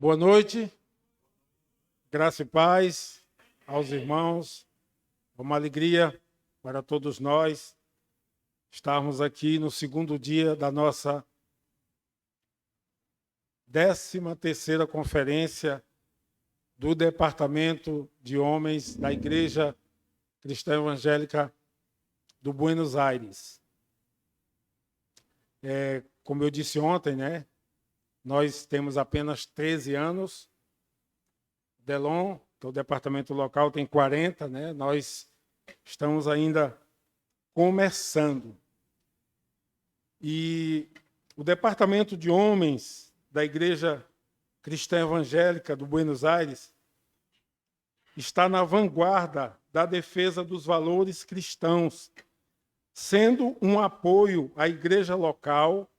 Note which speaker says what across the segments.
Speaker 1: Boa noite, graça e paz aos irmãos. Uma alegria para todos nós estarmos aqui no segundo dia da nossa 13ª conferência do Departamento de Homens da Igreja Cristã Evangélica do Buenos Aires. Como eu disse ontem, nós temos apenas 13 anos. Delon, que é o departamento local, tem 40, Nós estamos ainda começando. E o Departamento de Homens da Igreja Cristã Evangélica do Buenos Aires está na vanguarda da defesa dos valores cristãos, sendo um apoio à igreja local,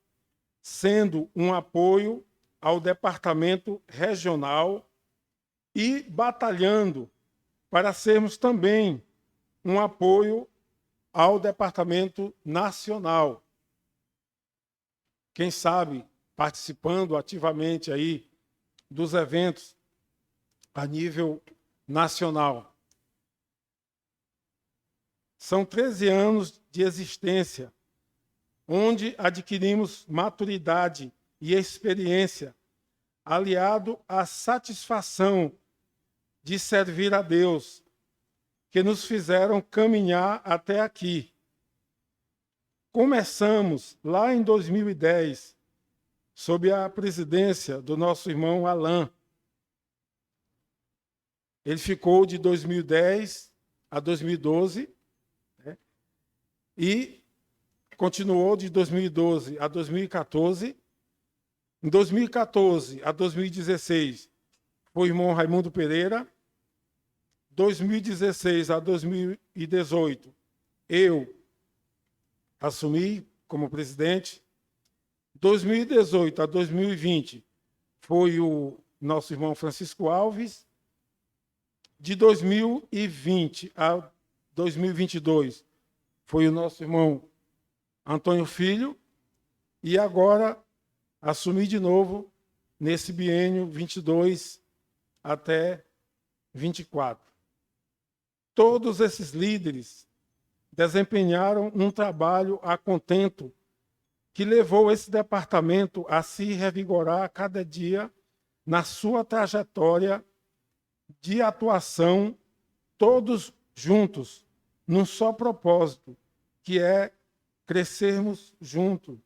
Speaker 1: sendo um apoio ao departamento regional e batalhando para sermos também um apoio ao departamento nacional. Quem sabe participando ativamente aí dos eventos a nível nacional. São 13 anos de existência, onde adquirimos maturidade e experiência, aliado à satisfação de servir a Deus, que nos fizeram caminhar até aqui. Começamos lá em 2010, sob a presidência do nosso irmão Alain. Ele ficou de 2010 a 2012, e continuou de 2012 a 2014. Em 2014 a 2016, foi o irmão Raimundo Pereira. 2016 a 2018, eu assumi como presidente. 2018 a 2020, foi o nosso irmão Francisco Alves. De 2020 a 2022, foi o nosso irmão Antônio Filho. E agora assumi de novo nesse biênio 22 até 24. Todos esses líderes desempenharam um trabalho a contento que levou esse departamento a se revigorar a cada dia na sua trajetória de atuação, todos juntos, num só propósito, que é crescermos juntos,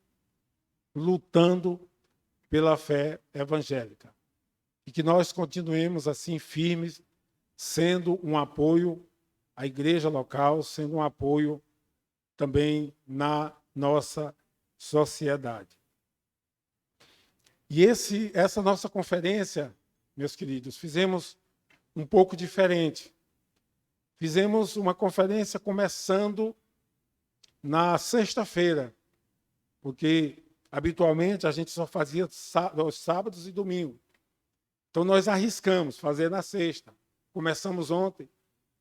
Speaker 1: lutando pela fé evangélica. E que nós continuemos assim firmes, sendo um apoio à igreja local, sendo um apoio também na nossa sociedade. E essa nossa conferência, meus queridos, fizemos um pouco diferente. Fizemos uma conferência começando na sexta-feira, porque habitualmente a gente só fazia aos sábados e domingos. Então nós arriscamos fazer na sexta. Começamos ontem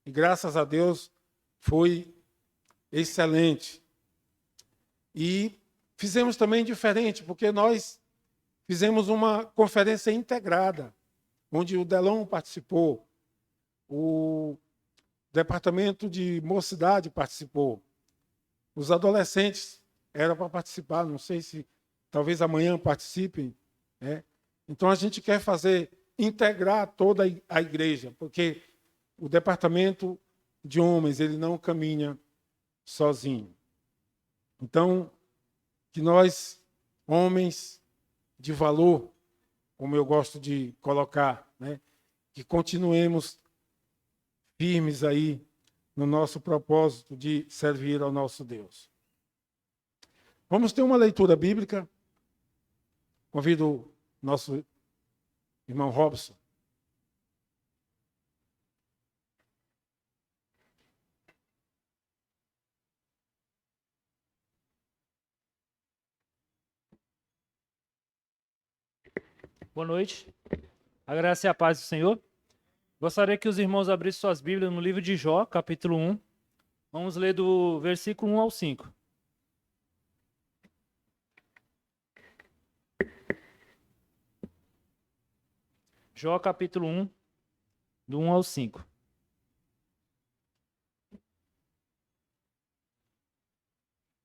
Speaker 1: e graças a Deus foi excelente. E fizemos também diferente, porque nós fizemos uma conferência integrada, onde o Delon participou, o departamento de mocidade participou, os adolescentes eram para participar, não sei se talvez amanhã participem. Então a gente quer integrar toda a igreja, porque o departamento de homens ele não caminha sozinho. Então, que nós, homens de valor, como eu gosto de colocar, que continuemos firmes aí no nosso propósito de servir ao nosso Deus. Vamos ter uma leitura bíblica. Convido o nosso irmão Robson.
Speaker 2: Boa noite. A graça e a paz do Senhor. Gostaria que os irmãos abrissem suas Bíblias no livro de Jó, capítulo 1. Vamos ler do versículo 1 ao 5. Jó capítulo 1, do 1 ao 5.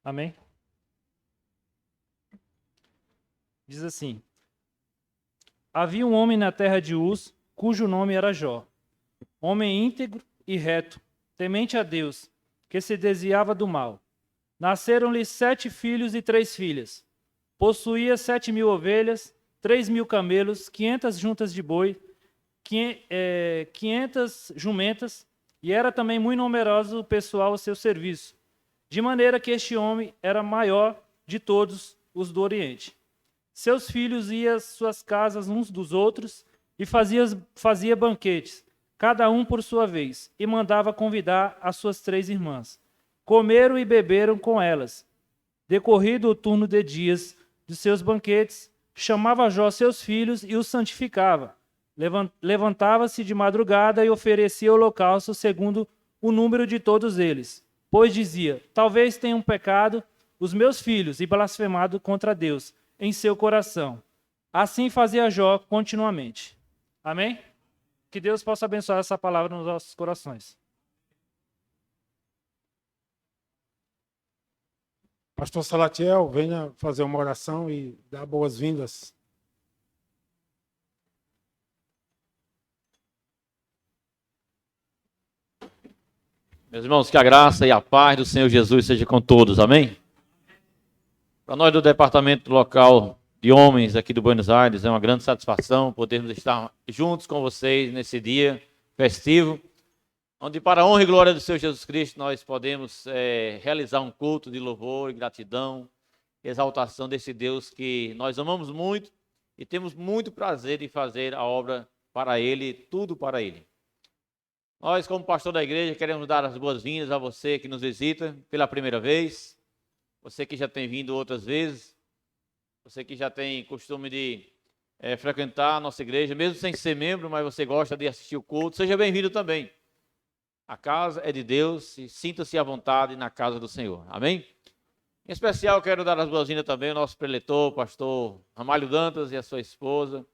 Speaker 2: Amém? Diz assim: havia um homem na terra de Uz, cujo nome era Jó, homem íntegro e reto, temente a Deus, que se desviava do mal. Nasceram-lhe 7 filhos e 3 filhas. Possuía 7.000 ovelhas, 3.000 camelos, 500 juntas de boi, 500 jumentas, e era também muito numeroso o pessoal ao seu serviço, de maneira que este homem era maior de todos os do Oriente. Seus filhos iam às suas casas uns dos outros e fazia banquetes, cada um por sua vez, e mandava convidar as suas 3 irmãs. Comeram e beberam com elas. Decorrido o turno de dias de seus banquetes, chamava Jó seus filhos e os santificava. Levantava-se de madrugada e oferecia holocausto segundo o número de todos eles. Pois dizia: talvez tenham pecado os meus filhos e blasfemado contra Deus em seu coração. Assim fazia Jó continuamente. Amém? Que Deus possa abençoar essa palavra nos nossos corações.
Speaker 1: Pastor Salatiel, venha fazer uma oração e dar boas-vindas.
Speaker 3: Meus irmãos, que a graça e a paz do Senhor Jesus seja com todos, amém? Para nós do Departamento Local de Homens aqui do Buenos Aires, é uma grande satisfação podermos estar juntos com vocês nesse dia festivo, onde para a honra e glória do Senhor Jesus Cristo nós podemos realizar um culto de louvor e gratidão, exaltação desse Deus que nós amamos muito e temos muito prazer em fazer a obra para Ele, tudo para Ele. Nós, como pastor da igreja, queremos dar as boas-vindas a você que nos visita pela primeira vez, você que já tem vindo outras vezes, você que já tem costume de frequentar a nossa igreja, mesmo sem ser membro, mas você gosta de assistir o culto, seja bem-vindo também. A casa é de Deus e sinta-se à vontade na casa do Senhor. Amém? Em especial, quero dar as boas-vindas também ao nosso preletor, pastor Ramalho Dantas e a sua esposa.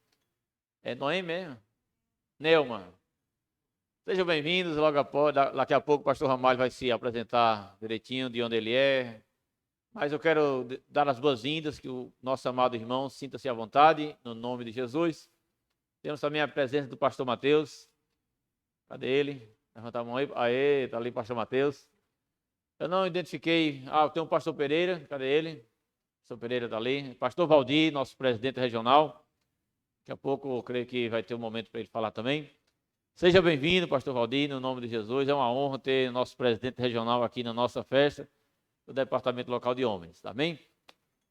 Speaker 3: É Noemi mesmo? Neuma. Sejam bem-vindos. Daqui a pouco o pastor Ramalho vai se apresentar direitinho de onde ele é. Mas eu quero dar as boas-vindas, que o nosso amado irmão sinta-se à vontade, no nome de Jesus. Temos também a presença do pastor Mateus. Cadê ele? Levanta a mão aí. Aê, está ali o pastor Mateus. Eu não identifiquei. Tem um pastor Pereira. Cadê ele? O pastor Pereira está ali. Pastor Valdir, nosso presidente regional. Daqui a pouco eu creio que vai ter um momento para ele falar também. Seja bem-vindo, pastor Valdir, no nome de Jesus. É uma honra ter nosso presidente regional aqui na nossa festa do Departamento Local de Homens. Amém?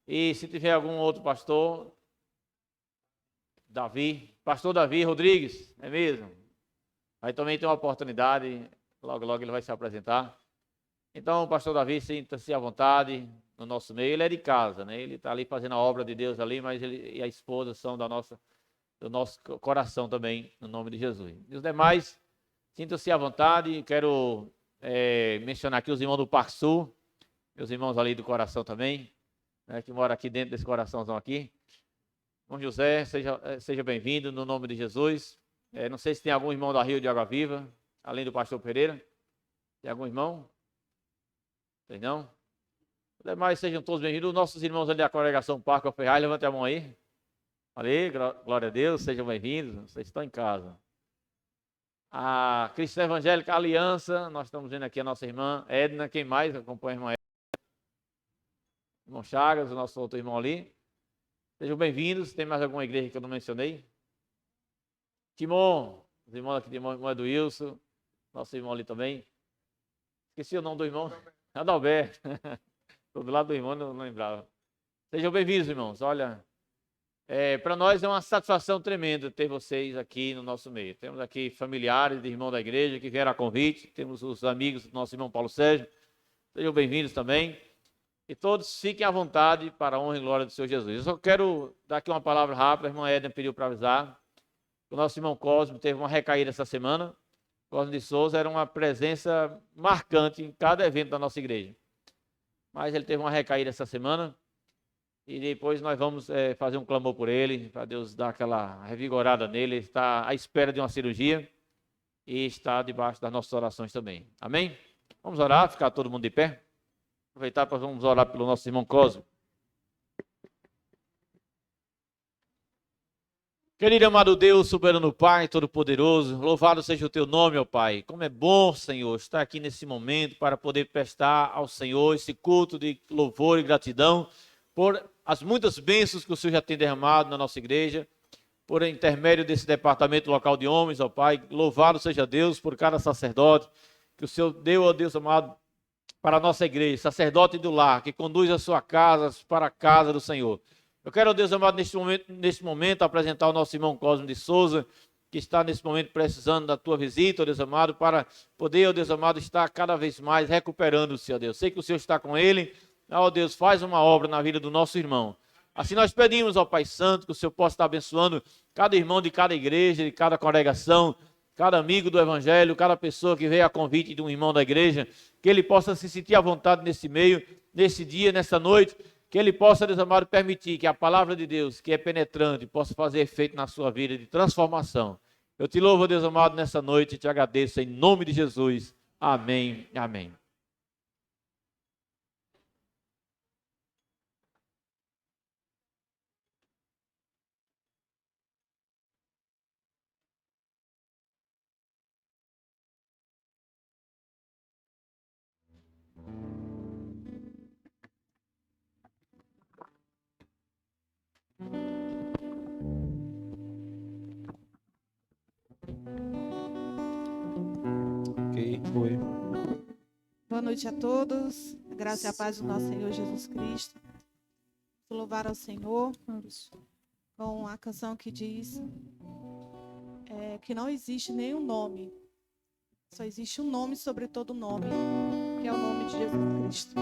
Speaker 3: E se tiver algum outro pastor, pastor Davi Rodrigues, é mesmo? Aí também tem uma oportunidade, logo ele vai se apresentar. Então, o pastor Davi, sinta-se à vontade no nosso meio. Ele é de casa, né? Ele está ali fazendo a obra de Deus ali, mas ele e a esposa são do nosso coração também, no nome de Jesus. E os demais, sintam-se à vontade. Quero mencionar aqui os irmãos do Parque Sul, meus irmãos ali do coração também, né, que moram aqui dentro desse coraçãozão aqui. Irmão José, seja bem-vindo no nome de Jesus. Não sei se tem algum irmão da Rio de Água Viva, além do pastor Pereira. Tem algum irmão? Tem não? Os demais sejam todos bem-vindos. Os nossos irmãos ali da congregação Parque Ferraz, levante a mão aí. Valeu, glória a Deus, sejam bem-vindos. Vocês estão em casa. A Cristã Evangélica Aliança, nós estamos vendo aqui a nossa irmã Edna. Quem mais acompanha a irmã Edna? Irmão Chagas, o nosso outro irmão ali. Sejam bem-vindos. Tem mais alguma igreja que eu não mencionei? Timon, os irmãos aqui, irmão é do Wilson, nosso irmão ali também. Esqueci o nome do irmão. Adalberto. Estou do lado do irmão, não lembrava. Sejam bem-vindos, irmãos. Olha, para nós é uma satisfação tremenda ter vocês aqui no nosso meio. Temos aqui familiares de irmão da igreja que vieram a convite. Temos os amigos do nosso irmão Paulo Sérgio. Sejam bem-vindos também. E todos fiquem à vontade para a honra e glória do Senhor Jesus. Eu só quero dar aqui uma palavra rápida. A irmã Edna pediu para avisar. O nosso irmão Cosme teve uma recaída essa semana. Cosme de Souza era uma presença marcante em cada evento da nossa igreja. Mas ele teve uma recaída essa semana. E depois nós vamos fazer um clamor por ele, para Deus dar aquela revigorada nele. Ele está à espera de uma cirurgia e está debaixo das nossas orações também. Amém? Vamos orar, ficar todo mundo de pé. Aproveitar para vamos orar pelo nosso irmão Cosmo. Querido e amado Deus, soberano Pai, todo-poderoso, louvado seja o teu nome, ó Pai. Como é bom, Senhor, estar aqui nesse momento para poder prestar ao Senhor esse culto de louvor e gratidão por as muitas bênçãos que o Senhor já tem derramado na nossa igreja, por intermédio desse departamento local de homens, ó Pai. Louvado seja Deus por cada sacerdote que o Senhor deu, ó Deus amado, para a nossa igreja, sacerdote do lar, que conduz a sua casa para a casa do Senhor. Eu quero, ó Deus amado, neste momento, apresentar o nosso irmão Cosmo de Souza, que está nesse momento precisando da tua visita, ó Deus amado, para poder, ó Deus amado, estar cada vez mais recuperando-se, ó Deus. Sei que o Senhor está com ele, ó Deus, faz uma obra na vida do nosso irmão. Assim nós pedimos, ó Pai Santo, que o Senhor possa estar abençoando cada irmão de cada igreja, de cada congregação, cada amigo do Evangelho, cada pessoa que veio a convite de um irmão da igreja, que ele possa se sentir à vontade nesse meio, nesse dia, nessa noite, que ele possa, Deus amado, permitir que a palavra de Deus, que é penetrante, possa fazer efeito na sua vida de transformação. Eu te louvo, Deus amado, nessa noite e te agradeço em nome de Jesus. Amém. Amém.
Speaker 2: Foi.
Speaker 4: Boa noite a todos. A graça e a paz do nosso Senhor Jesus Cristo. Vou louvar ao Senhor com a canção que diz que não existe nenhum nome. Só existe um nome sobre todo nome, que é o nome de Jesus Cristo.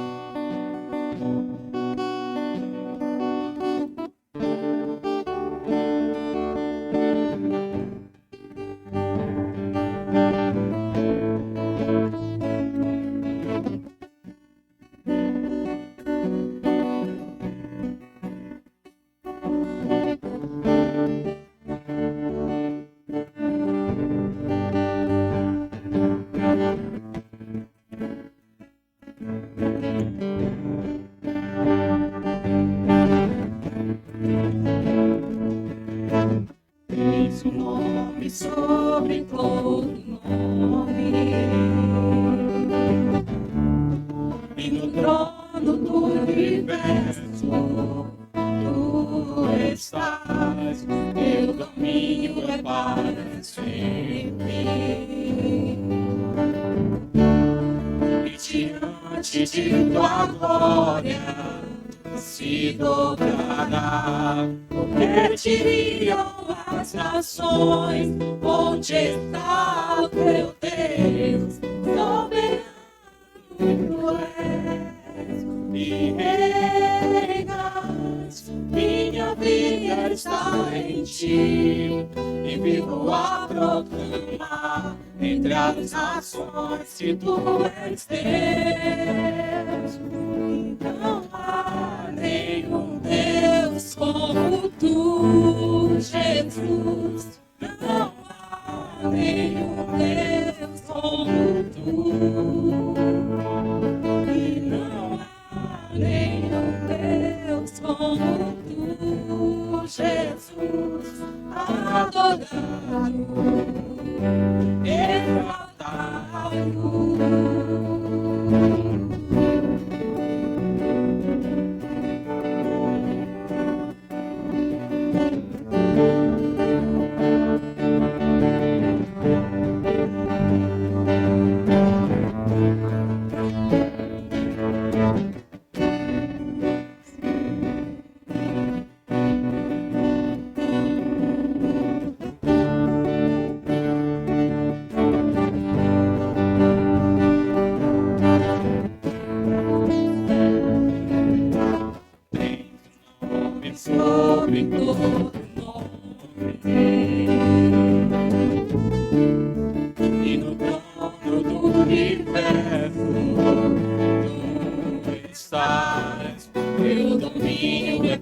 Speaker 5: Tens um nome sobre todo nome, e no trono do universo tu estás, teu domínio é para sempre, e diante de tua glória se dobrará. Porque diriam as nações, onde está o teu Deus? Soberano és e reinas, minha vida está em ti, e vivo a proclamar entre as nações que tu és Deus. Não há nenhum Deus como tu, Jesus. Não há nenhum Deus como tu. E não há nenhum Deus como tu, Jesus. Adorado, exaltado. Sobre todo nome, e no trono do universo tu estás, teu domínio é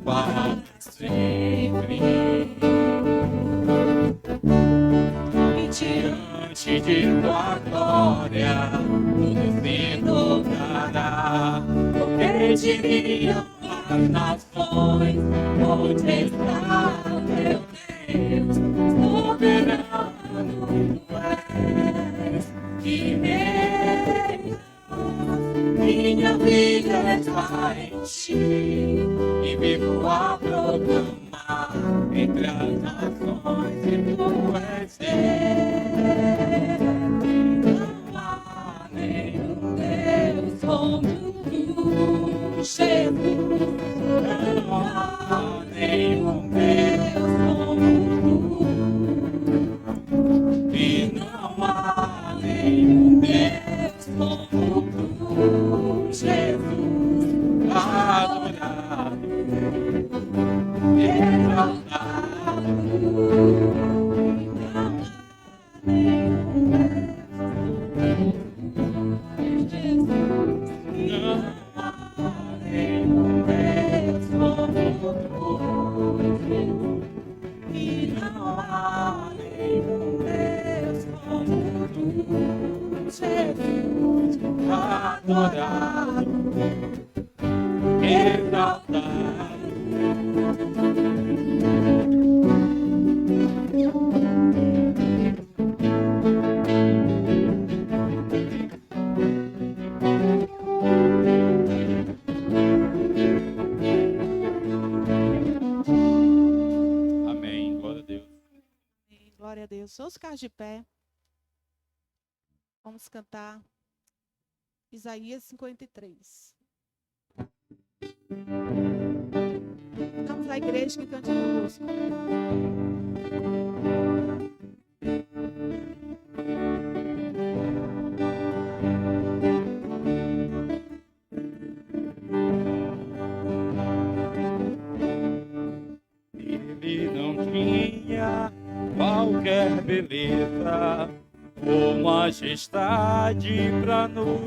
Speaker 5: glória, tudo se dobrará. Porque diriam as nações, onde está o teu Deus, soberano tu és, e reina. Minha vida está em ti, e vivo a proclamar entre as nações que tu és Deus. Não há nenhum Deus como tu, Jesus. Não há nenhum Deus como tu, e não há nenhum Deus como tu, Jesus. Adorado, exaltado. Não há nenhum Deus, Jesus. Não há nenhum Deus como tu, Jesus. E não há nenhum Deus como tu, Jesus. Adorado, exaltado. Amém. Glória a Deus.
Speaker 4: Glória a Deus. Vamos ficar de pé. Vamos cantar Isaías 53. Vamos à igreja que cante conosco.
Speaker 5: Ele não tinha qualquer beleza ou majestade para nos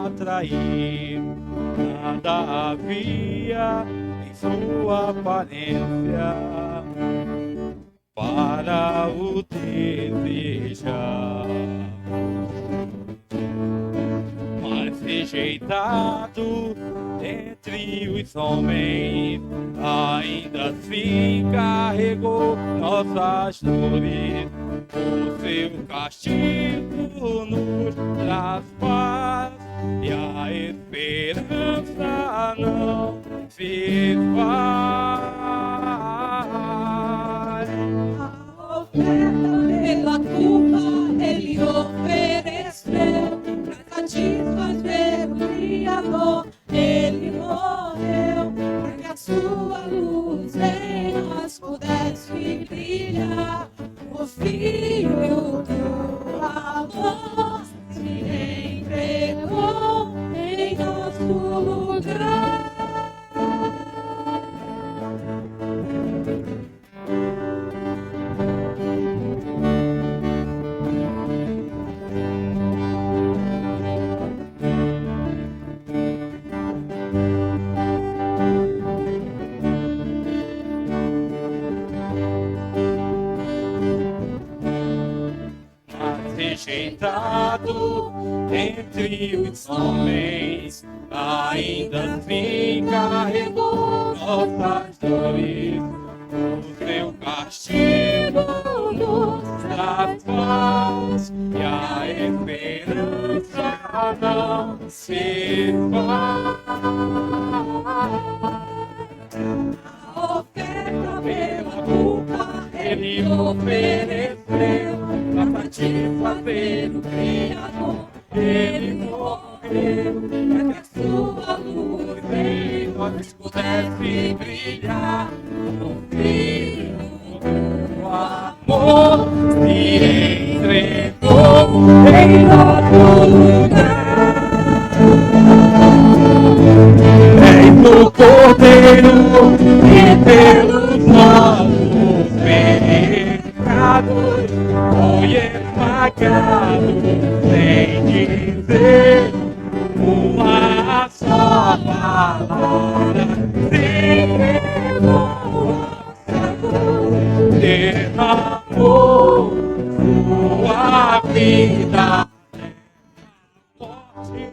Speaker 5: atrair. Nada havia em sua aparência para o desejar. Mas rejeitado entre os homens, ainda assim carregou nossas dores. O seu castigo nos traz paz e a esperança não se esvai.
Speaker 6: A oferta pela culpa ele ofereceu, pra satisfazer o Criador. Ele morreu, para que a sua luz em nós pudesse brilhar. O Filho do amor se entregou em nosso lugar.
Speaker 5: Rejeitado entre os homens, ainda assim carregou nossas dores. O seu castigo nos traz paz e a esperança não se esvai.
Speaker 6: A oferta pela culpa
Speaker 5: Ele ofereceu para satisfazer o Criador. Ele morreu para que a sua luz em nós pudesse brilhar. O Filho do amor se entregou em nosso lugar. És o Cordeiro que pelos nossos pecados foi esmagado, sem dizer uma só palavra. Se entregou a cruz, derramou sua vida. forte,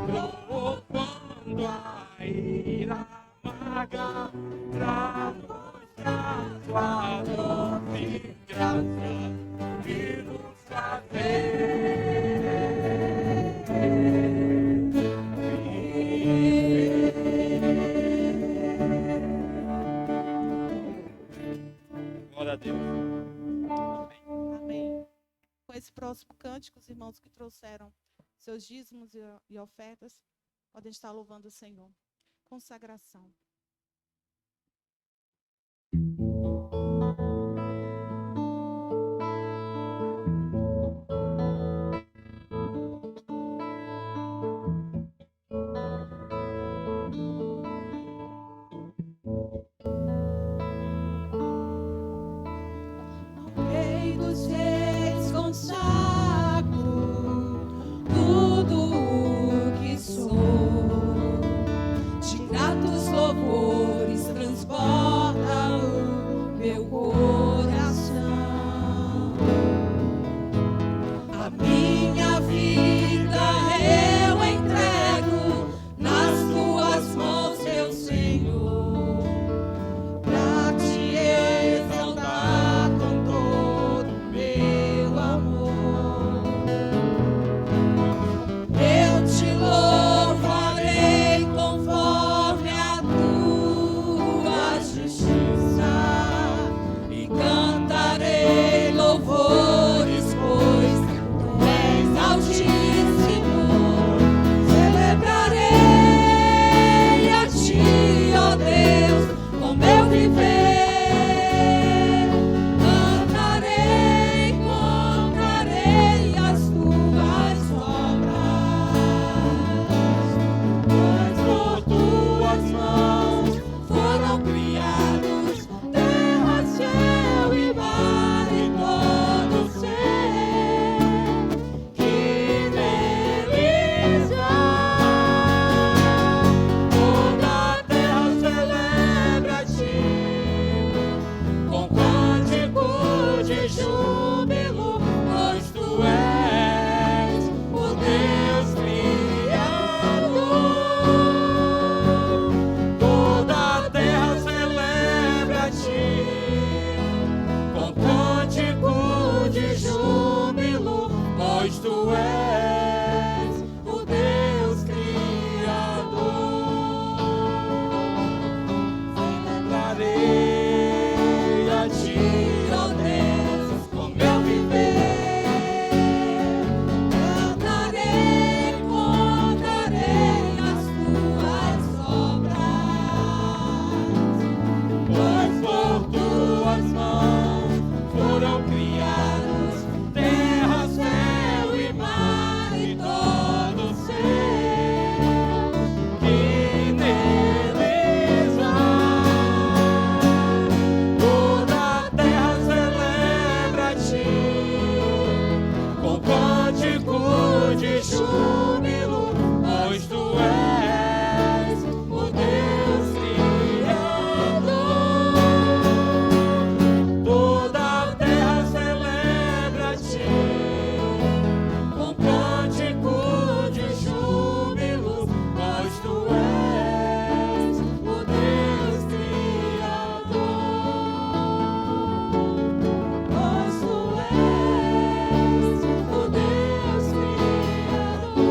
Speaker 5: provando a ira amarga, pra mostrar sua doce graça e nos fazer
Speaker 3: Glória a Deus.
Speaker 4: Amém. Com esse próximo cântico, os irmãos que trouxeram seus dízimos e ofertas podem estar louvando o Senhor. Consagração.
Speaker 6: Rei dos reis, consagro tudo o que sou. De gratos louvores transborda o meu coração. A minha vida eu entrego nas tuas mãos, meu Senhor, pra te exaltar com todo o meu amor. Eu te louvarei conforme a tua justiça e cantarei louvores, pois tu és altíssimo. Celebrarei a ti, ó Deus, com meu viver. Cantarei, contarei as tuas obras, pois por tuas mãos foram criados terra, céu e mar e todo ser que neles há. Toda a terra celebra a ti com cântico de júbilo, pois tu és o Deus Criador. Toda a terra celebra a ti com cântico de júbilo, pois tu és o Deus Criador. Celebrarei a ti, ó Deus, com meu viver. Cantarei, contarei as tuas obras, pois por tuas mãos foram criados terra, céu e mar e todo ser que neles há. Toda a terra celebra a ti com cântico de júbilo, pois tu és o Deus Criador. Toda a terra celebra a ti com cântico de júbilo, pois tu és o Deus Criador. Pois tu és o Deus Criador.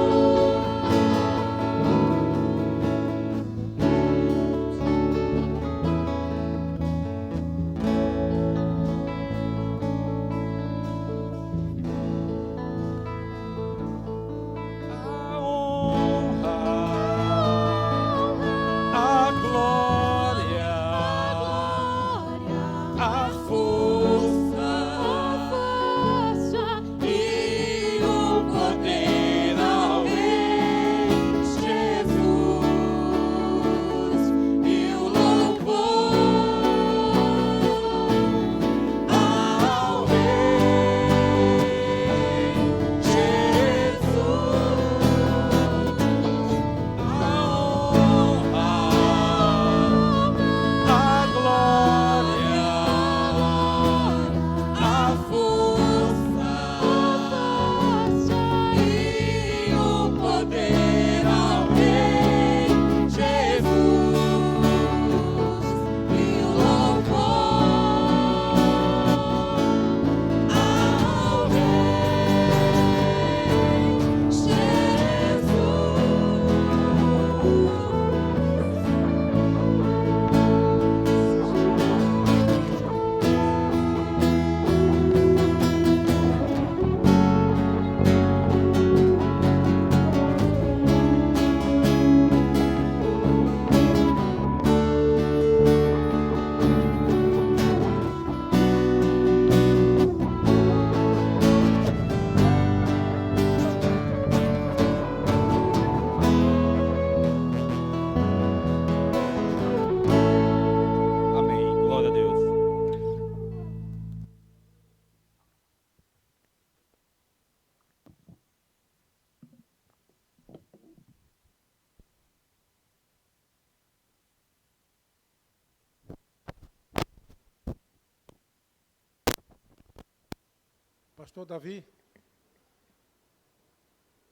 Speaker 1: Pastor Davi,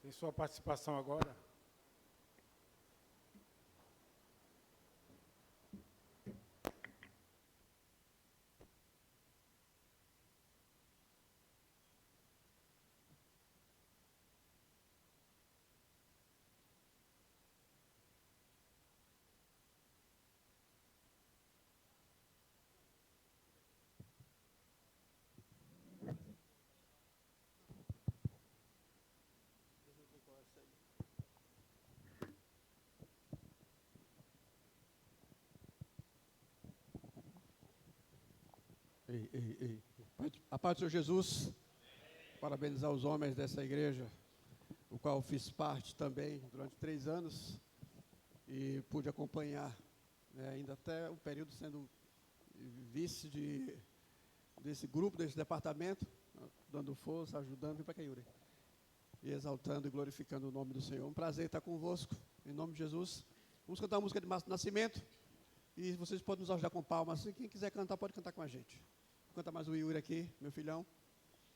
Speaker 1: tem sua participação agora.
Speaker 7: Ei. A paz do Senhor Jesus, parabenizar os homens dessa igreja, o qual fiz parte também durante 3 anos e pude acompanhar, né, ainda até o período sendo vice desse grupo, desse departamento, dando força, ajudando para Yuri, e exaltando e glorificando o nome do Senhor. Um prazer estar convosco, em nome de Jesus. Vamos cantar a música de Márcio Nascimento. E vocês podem nos ajudar com palmas. Quem quiser cantar, pode cantar com a gente. Vou cantar mais o Yuri aqui, meu filhão.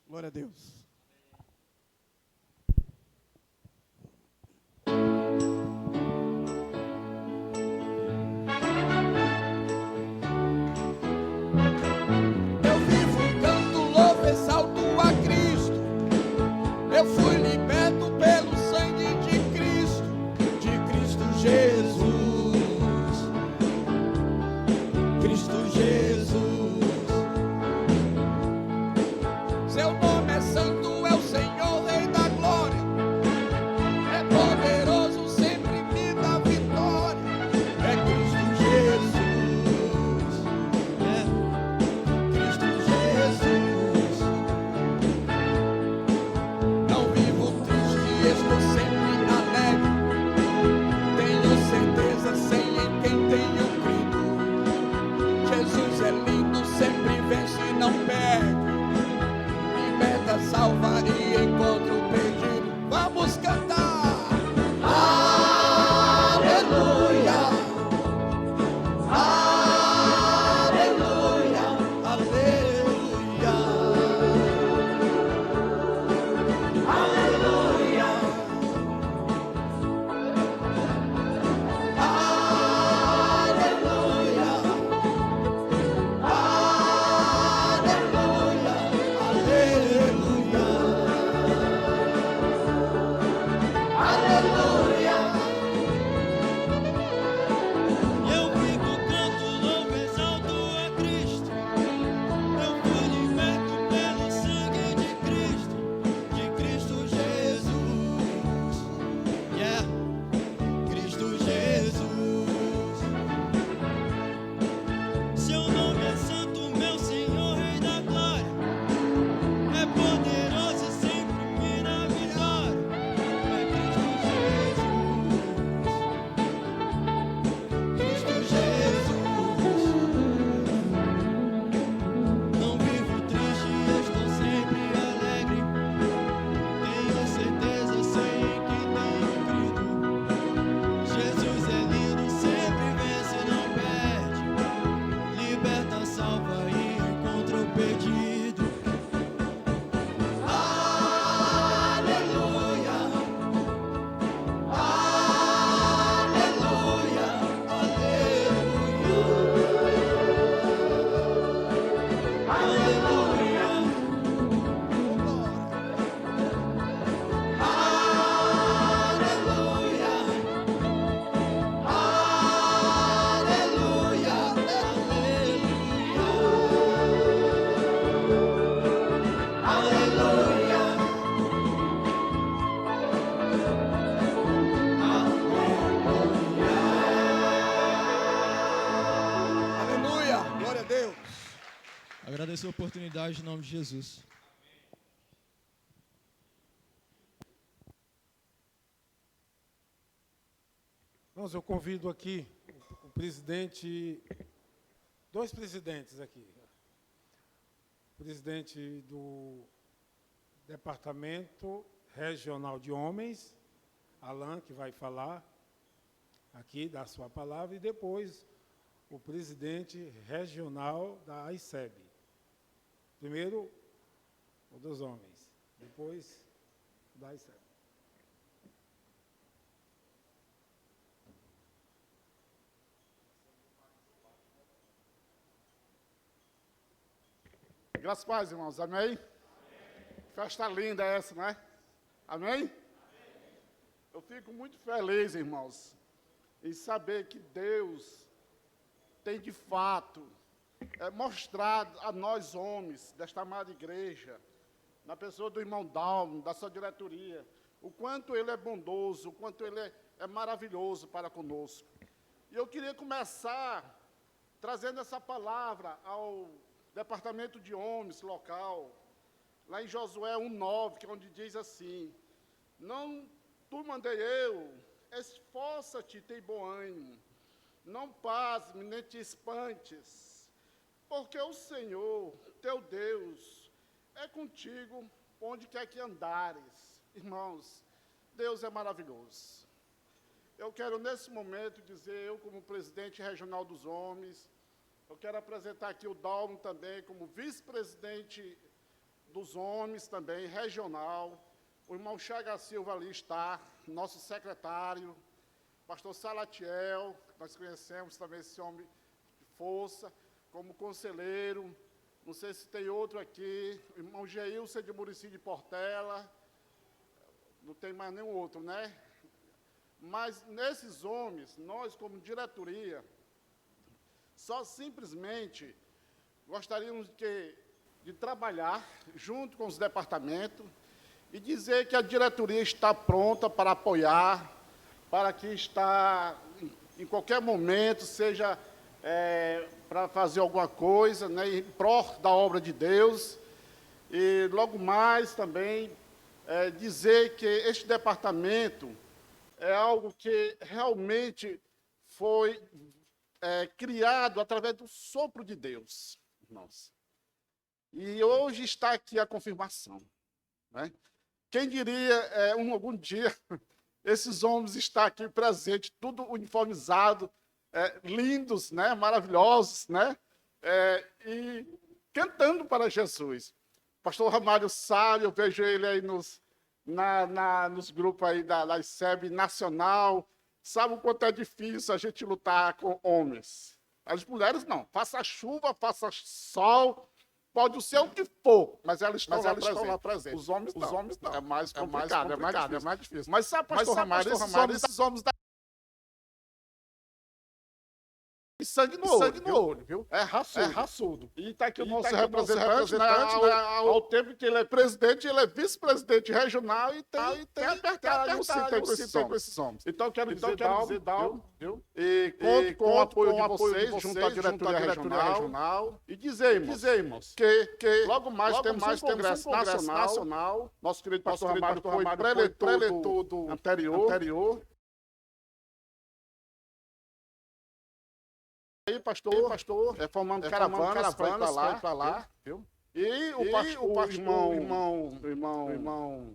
Speaker 7: Glória a Deus.
Speaker 5: Eu vivo, canto, louvo, exalto a Cristo. Eu fui liberto pelo sangue de Cristo Jesus. Cristo Jesus. Seu nome é santo, é o Senhor, Rei da glória. É poderoso, sempre me dá vitória. É Cristo Jesus. É Cristo Jesus. Não vivo triste, estou sempre alegre. Tenho certeza, sei em quem tenho crido. Jesus é lindo, sempre vence e não perde. Liberta, salva e encontra o perdido. Vamos cantar. Aleluia. Aleluia. Aleluia. Aleluia. Aleluia.
Speaker 6: Eu vivo, canto, louvo, exalto a Cristo. Eu fui liberto pelo sangue de Cristo Jesus. Yeah, Cristo Jesus. Seu nome é santo, meu Senhor, Rei da glória. É poderoso e sempre me dá vitória. É Cristo Jesus. Não vivo triste, estou sempre alegre. Tenho certeza, sei em quem tenho crido. Jesus é lindo, sempre vence, não perde. Liberta, salva e encontra o perdido.
Speaker 5: Aleluia. Aleluia. Aleluia. Aleluia. Aleluia. Aleluia.
Speaker 7: Aleluia. Glória a Deus.
Speaker 6: Agradeço a oportunidade em nome de Jesus.
Speaker 1: Irmãos, eu convido aqui o presidente, 2 presidentes aqui. O presidente do Departamento Regional de Homens, Alain, que vai falar aqui, dar sua palavra, e depois o presidente regional da AICEB. Primeiro, o dos homens. Depois dá isso.
Speaker 8: Graças a Deus, irmãos. Amém? Festa linda essa, né? Amém? Eu fico muito feliz, irmãos, em saber que Deus tem de fato mostrado a nós homens desta amada igreja, na pessoa do irmão Dalmo, da sua diretoria, o quanto ele é bondoso, o quanto ele é maravilhoso para conosco. E eu queria começar trazendo essa palavra ao departamento de homens local, lá em Josué 1:9, que é onde diz assim: não tu mandei eu, esforça-te, tem bom ânimo, não pasme, nem te espantes, porque o Senhor, teu Deus, é contigo onde quer que andares. Irmãos, Deus é maravilhoso. Eu quero, nesse momento, dizer, eu como presidente regional dos homens, eu quero apresentar aqui o Dalmo também, como vice-presidente dos homens também, regional. O irmão Chaga Silva ali está, nosso secretário, pastor Salatiel, nós conhecemos também esse homem de força, como conselheiro. Não sei se tem outro aqui, o irmão Geilson de Muricy de Portela, não tem mais nenhum outro, né? Mas nesses homens, nós como diretoria, só simplesmente gostaríamos de trabalhar junto com os departamentos e dizer que a diretoria está pronta para apoiar, para que está, em qualquer momento, seja para fazer alguma coisa, né, em prol da obra de Deus. E logo mais também dizer que este departamento é algo que realmente foi criado através do sopro de Deus, irmãos. E hoje está aqui a confirmação, né? Quem diria, algum dia, esses homens estão aqui presentes, tudo uniformizado, lindos, né? Maravilhosos, né? E cantando para Jesus. O pastor Ramalho sabe, eu vejo ele aí nos grupos aí da ICEB nacional, sabe o quanto é difícil a gente lutar com homens. As mulheres não, faça chuva, faça sol, pode ser o que for, mas elas estão lá presentes. Os homens não. É mais complicado, é mais difícil. Mas sabe, pastor Ramalho, esses homens da sangue no olho, viu? É raçudo. E está aqui o nosso representante, né, ao tempo que ele é presidente, ele é vice-presidente regional e tem apertado o cinto com esses homens. Então, quero dizer, Dalmo, viu? E conto com o apoio de vocês, junto à diretoria regional. E dizer, irmãos, que logo mais temos um congresso nacional. Nosso querido pastor Ramalho foi preletor do anterior. Aí, pastor, formando caravanas para lá, viu? E o irmão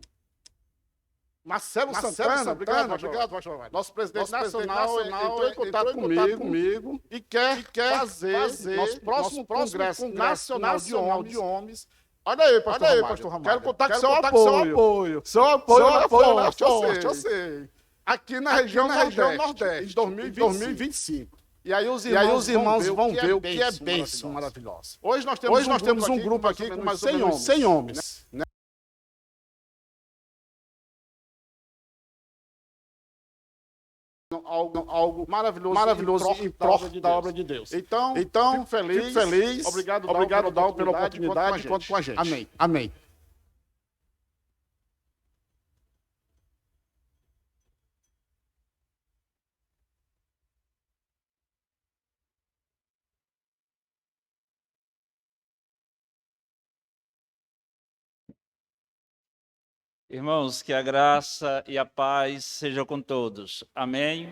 Speaker 8: Marcelo Santana, obrigado, pastor. Nosso presidente nacional entrou em contato comigo e quer fazer nosso próximo congresso nacional de homens. Olha aí, pastor Ramalho. Quero contar com seu apoio. Seu apoio na forte, eu sei. Aqui na região Nordeste, em 2025. E aí os irmãos vão ver o que é bênção maravilhosa. Hoje nós temos um grupo aqui com mais 100 homens. Né? Algo maravilhoso em prol da obra de Deus. Então fico feliz. Obrigado, Dalmo, pela oportunidade. Conto com a gente. Amém.
Speaker 2: Irmãos, que a graça e a paz sejam com todos. Amém?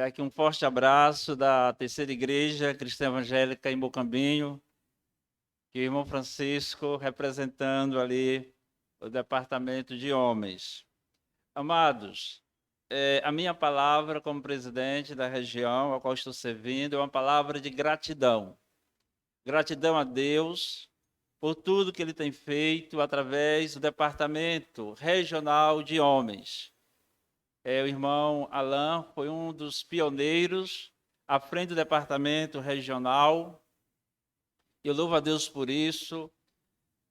Speaker 2: Aqui um forte abraço da Terceira Igreja Cristã Evangélica em Mocambinho, que o irmão Francisco representando ali o departamento de homens. Amados, a minha palavra como presidente da região a qual estou servindo é uma palavra de gratidão. Gratidão a Deus
Speaker 9: por tudo que ele tem feito através do Departamento Regional de Homens. O irmão Alain foi um dos pioneiros à frente do Departamento Regional. Eu louvo a Deus por isso.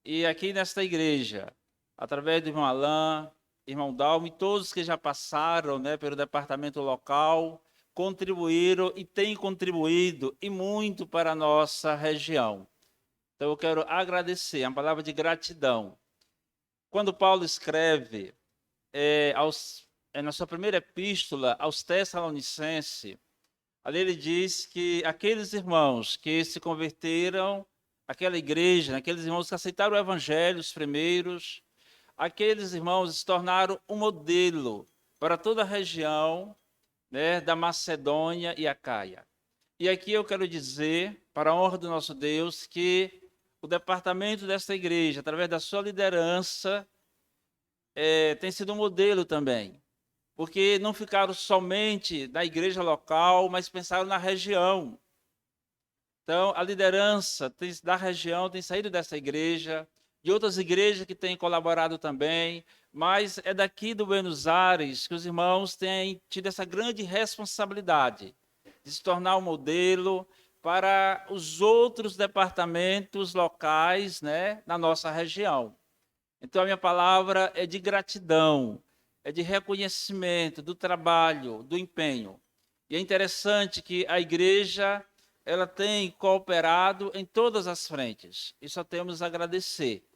Speaker 9: E aqui nesta igreja, através do irmão Alain, irmão Dalmo e todos que já passaram, né, pelo departamento local, contribuíram e têm contribuído e muito para a nossa região. Então eu quero agradecer, uma palavra de gratidão. Quando Paulo escreve na sua primeira epístola aos Tessalonicenses, ali ele diz que aqueles irmãos que se converteram, aquela igreja, aqueles irmãos que aceitaram o evangelho, os primeiros, aqueles irmãos se tornaram um modelo para toda a região, né, da Macedônia e Acaia. E aqui eu quero dizer, para a honra do nosso Deus, que o departamento desta igreja, através da sua liderança, tem sido um modelo também. Porque não ficaram somente na igreja local, mas pensaram na região. Então, a liderança da região tem saído dessa igreja, de outras igrejas que têm colaborado também, mas é daqui do Buenos Aires que os irmãos têm tido essa grande responsabilidade de se tornar um modelo para os outros departamentos locais, né, na nossa região. Então, a minha palavra é de gratidão, é de reconhecimento do trabalho, do empenho. E é interessante que a igreja ela tem cooperado em todas as frentes. E só temos a agradecer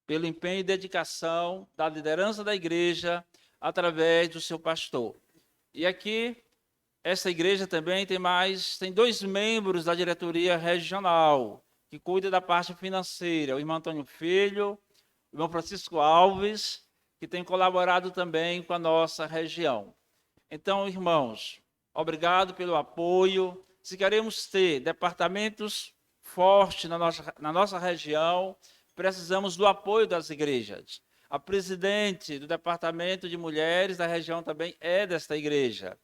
Speaker 9: pelo empenho e dedicação da liderança da igreja através do seu pastor. E aqui, essa igreja também tem 2 membros da diretoria regional, que cuida da parte financeira, o irmão Antônio Filho, o irmão Francisco Alves, que tem colaborado também com a nossa região. Então, irmãos, obrigado pelo apoio. Se queremos ter departamentos fortes na nossa região, precisamos do apoio das igrejas. A presidente do Departamento de Mulheres da região também é desta igreja.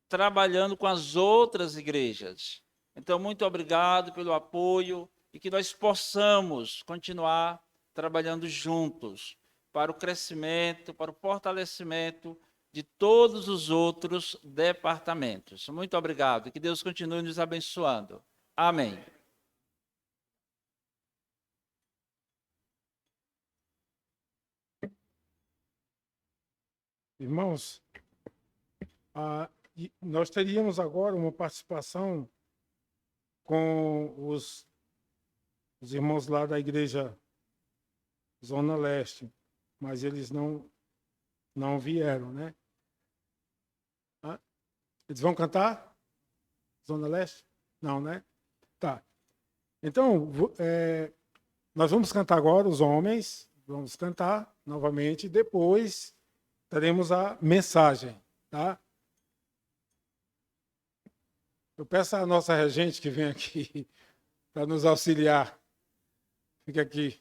Speaker 9: Trabalhando com as outras igrejas. Então, muito obrigado pelo apoio e que nós possamos continuar trabalhando juntos para o crescimento, para o fortalecimento de todos os outros departamentos. Muito obrigado e que Deus continue nos abençoando. Amém.
Speaker 1: Irmãos, nós teríamos agora uma participação com os irmãos lá da igreja Zona Leste, mas eles não vieram, né? Eles vão cantar? Zona Leste? Não, né? Tá. Então, nós vamos cantar agora, os homens, vamos cantar novamente, depois teremos a mensagem, tá? Eu peço à nossa regente que vem aqui para nos auxiliar. Fica aqui.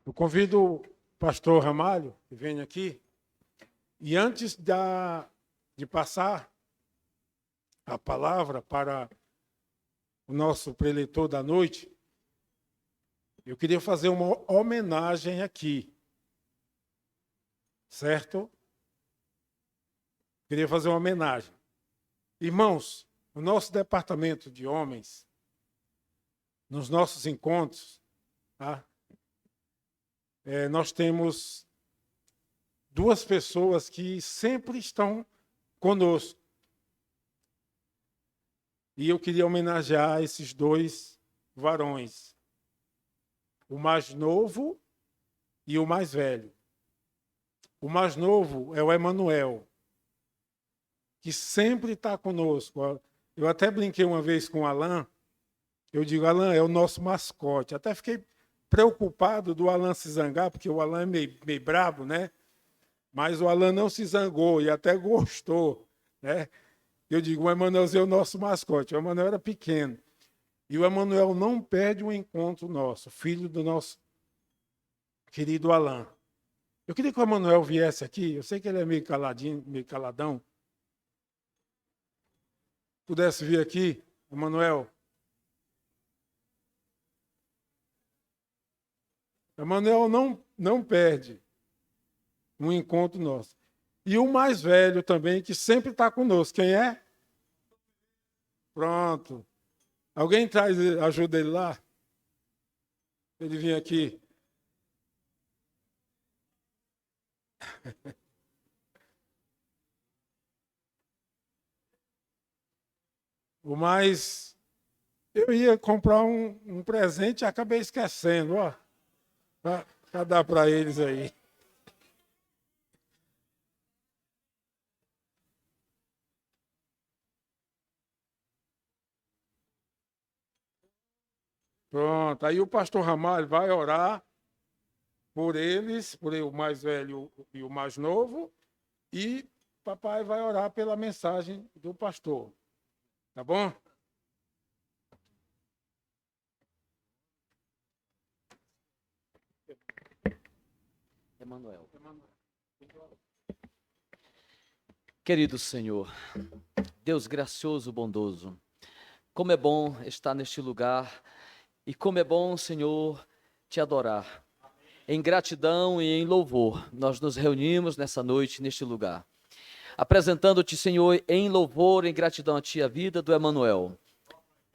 Speaker 1: Eu convido o pastor Ramalho, que venha aqui, e antes de passar a palavra para o nosso preletor da noite, eu queria fazer uma homenagem aqui, certo? Queria fazer uma homenagem. Irmãos, o nosso departamento de homens, nos nossos encontros, tá? Nós temos duas pessoas que sempre estão conosco. E eu queria homenagear esses dois varões, o mais novo e o mais velho. O mais novo é o Emanuel, que sempre está conosco. Eu até brinquei uma vez com o Alan, eu digo, Alan, é o nosso mascote. Até fiquei preocupado do Alan se zangar, porque o Alan é meio brabo, né? Mas o Alan não se zangou e até gostou, né? Eu digo, o Emanuelzinho é o nosso mascote. O Emanuel era pequeno. E o Emanuel não perde um encontro nosso, filho do nosso querido Alan. Eu queria que o Emanuel viesse aqui, eu sei que ele é meio caladinho, meio caladão. Pudesse vir aqui, Emanuel. Emanuel não perde um encontro nosso. E o mais velho também, que sempre está conosco. Quem é? Pronto. Alguém ajuda ele lá? Ele vem aqui. O mais... Eu ia comprar um presente e acabei esquecendo, ó. Para dar para eles aí. Pronto, aí o pastor Ramalho vai orar por eles, por o mais velho e o mais novo, e papai vai orar pela mensagem do pastor. Tá bom?
Speaker 10: Emanuel. Querido Senhor, Deus gracioso, bondoso, como é bom estar neste lugar e como é bom, Senhor, te adorar. Em gratidão e em louvor, nós nos reunimos nessa noite, neste lugar, apresentando-te, Senhor, em louvor, em gratidão a ti, a vida do Emanuel.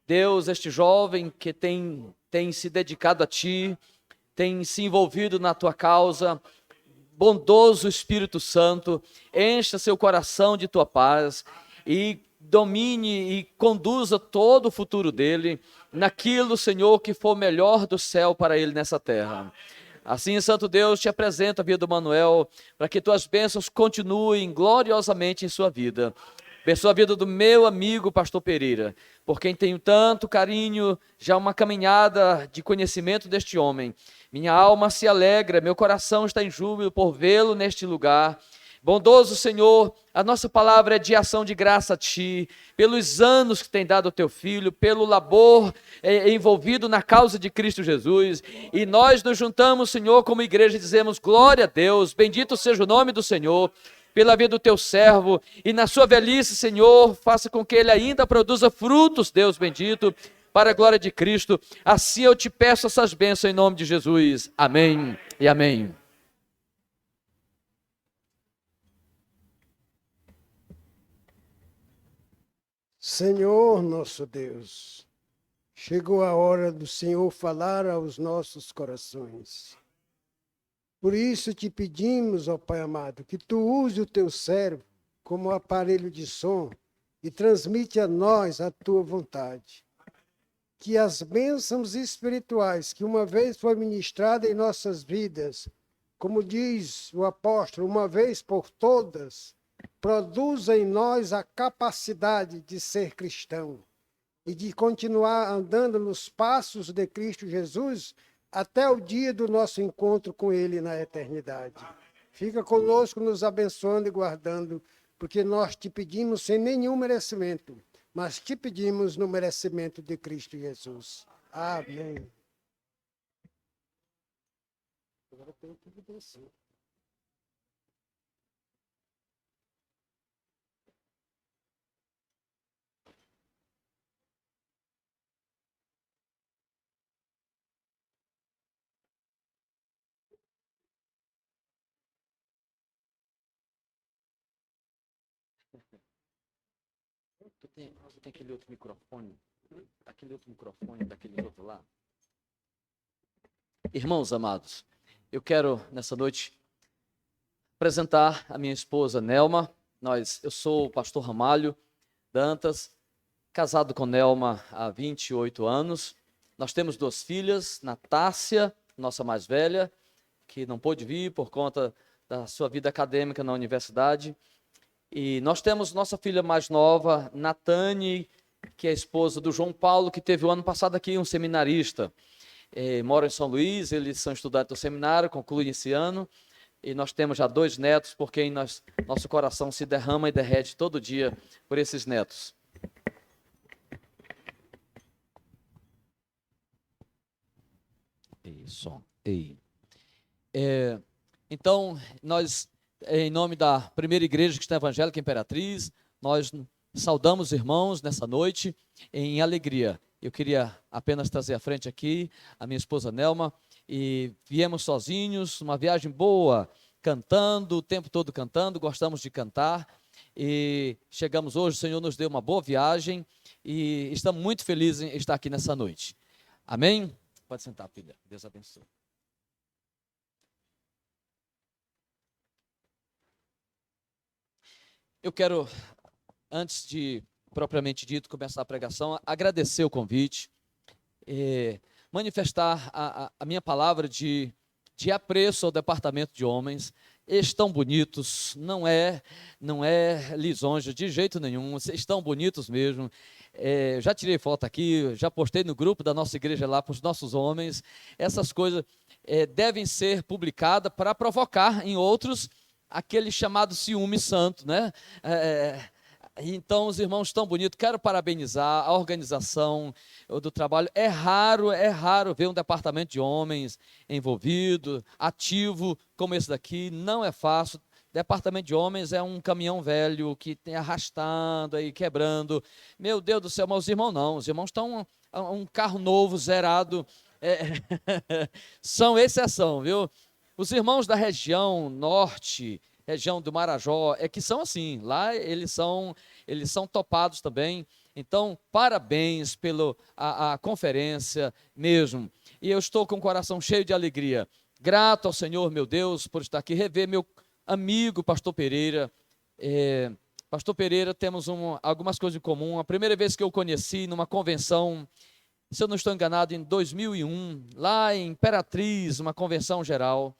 Speaker 10: Deus, este jovem que tem se dedicado a ti, tem se envolvido na tua causa, bondoso Espírito Santo encha seu coração de tua paz e domine e conduza todo o futuro dele naquilo, Senhor, que for melhor do céu para ele nessa terra. Assim, Santo Deus, te apresento a vida do Manuel, para que tuas bênçãos continuem gloriosamente em sua vida. Abençoa a vida do meu amigo Pastor Pereira, por quem tenho tanto carinho, já uma caminhada de conhecimento deste homem. Minha alma se alegra, meu coração está em júbilo por vê-lo neste lugar. Bondoso Senhor, a nossa palavra é de ação de graça a Ti, pelos anos que tem dado ao Teu Filho, pelo labor envolvido na causa de Cristo Jesus, e nós nos juntamos, Senhor, como igreja e dizemos, glória a Deus, bendito seja o nome do Senhor, pela vida do Teu servo, e na sua velhice, Senhor, faça com que ele ainda produza frutos, Deus bendito, para a glória de Cristo. Assim eu te peço essas bênçãos em nome de Jesus. Amém e amém.
Speaker 11: Senhor nosso Deus, chegou a hora do Senhor falar aos nossos corações. Por isso te pedimos, ó Pai amado, que tu use o teu cérebro como aparelho de som e transmite a nós a tua vontade. Que as bênçãos espirituais que uma vez foi ministrada em nossas vidas, como diz o apóstolo, uma vez por todas, produza em nós a capacidade de ser cristão e de continuar andando nos passos de Cristo Jesus até o dia do nosso encontro com Ele na eternidade. Fica conosco, nos abençoando e guardando, porque nós te pedimos sem nenhum merecimento, mas te pedimos no merecimento de Cristo Jesus. Amém. Agora tem que obedecer.
Speaker 10: Tem aquele outro microfone? Aquele outro microfone daquele outro lá? Irmãos amados, eu quero nessa noite apresentar a minha esposa Nelma. Eu sou o pastor Ramalho Dantas, casado com Nelma há 28 anos. Nós temos 2 filhas, Natácia, nossa mais velha, que não pôde vir por conta da sua vida acadêmica na universidade. E nós temos nossa filha mais nova, Natane, que é a esposa do João Paulo, que teve o ano passado aqui um seminarista. Mora em São Luís, eles são estudantes do seminário, concluem esse ano. E nós temos já 2 netos, por quem nosso coração se derrama e derrete todo dia por esses netos. Isso. Então, nós, em nome da primeira igreja cristã evangélica Imperatriz, nós saudamos irmãos nessa noite em alegria. Eu queria apenas trazer à frente aqui a minha esposa Nelma, e viemos sozinhos, uma viagem boa, cantando, o tempo todo cantando, gostamos de cantar, e chegamos hoje, o Senhor nos deu uma boa viagem, e estamos muito felizes em estar aqui nessa noite. Amém? Pode sentar, filha. Deus abençoe. Eu quero, antes de, propriamente dito, começar a pregação, agradecer o convite, manifestar a minha palavra de apreço ao departamento de homens. Estão bonitos, não é lisonja de jeito nenhum, estão bonitos mesmo. Já tirei foto aqui, já postei no grupo da nossa igreja lá para os nossos homens. Essas coisas devem ser publicadas para provocar em outros aquele chamado ciúme santo, né? Então, os irmãos estão bonitos. Quero parabenizar a organização do trabalho. É raro ver um departamento de homens envolvido, ativo, como esse daqui. Não é fácil. Departamento de homens é um caminhão velho que tem arrastando aí, quebrando. Meu Deus do céu, mas os irmãos não. Os irmãos estão um carro novo, zerado. São exceção, viu? Os irmãos da região norte, região do Marajó, que são assim, lá eles são topados também. Então, parabéns pela a conferência mesmo. E eu estou com o coração cheio de alegria. Grato ao Senhor, meu Deus, por estar aqui, rever meu amigo, pastor Pereira. Pastor Pereira, temos algumas coisas em comum. A primeira vez que eu o conheci numa convenção, se eu não estou enganado, em 2001, lá em Imperatriz, uma convenção geral.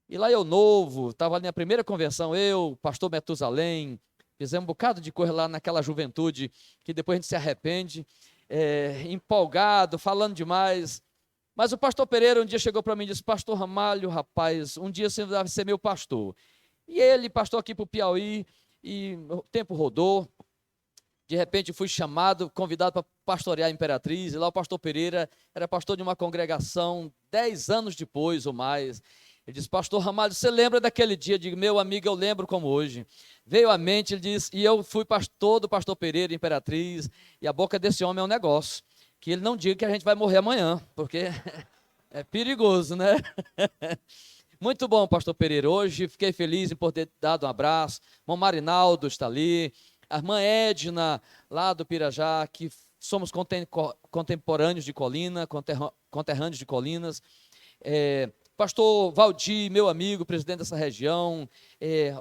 Speaker 10: E lá eu novo, estava ali na primeira convenção, eu, pastor Metusalém, fizemos um bocado de coisa lá naquela juventude, que depois a gente se arrepende, empolgado, falando demais. Mas o pastor Pereira um dia chegou para mim e disse: pastor Ramalho, rapaz, um dia você deve ser meu pastor. E ele, pastor aqui para o Piauí, e o tempo rodou. De repente fui chamado, convidado para pastorear a Imperatriz, e lá o pastor Pereira era pastor de uma congregação 10 anos depois ou mais. Ele disse: pastor Ramalho, você lembra daquele dia? Eu digo: meu amigo, eu lembro como hoje. Veio à mente, ele disse, e eu fui pastor do pastor Pereira, Imperatriz, e a boca desse homem é um negócio, que ele não diga que a gente vai morrer amanhã, porque é perigoso, né? Muito bom, pastor Pereira, hoje fiquei feliz em poder ter dado um abraço. O irmão Marinaldo está ali, a irmã Edna, lá do Pirajá, que somos contemporâneos de Colina, conterrâneos de Colinas. Pastor Valdir, meu amigo, presidente dessa região,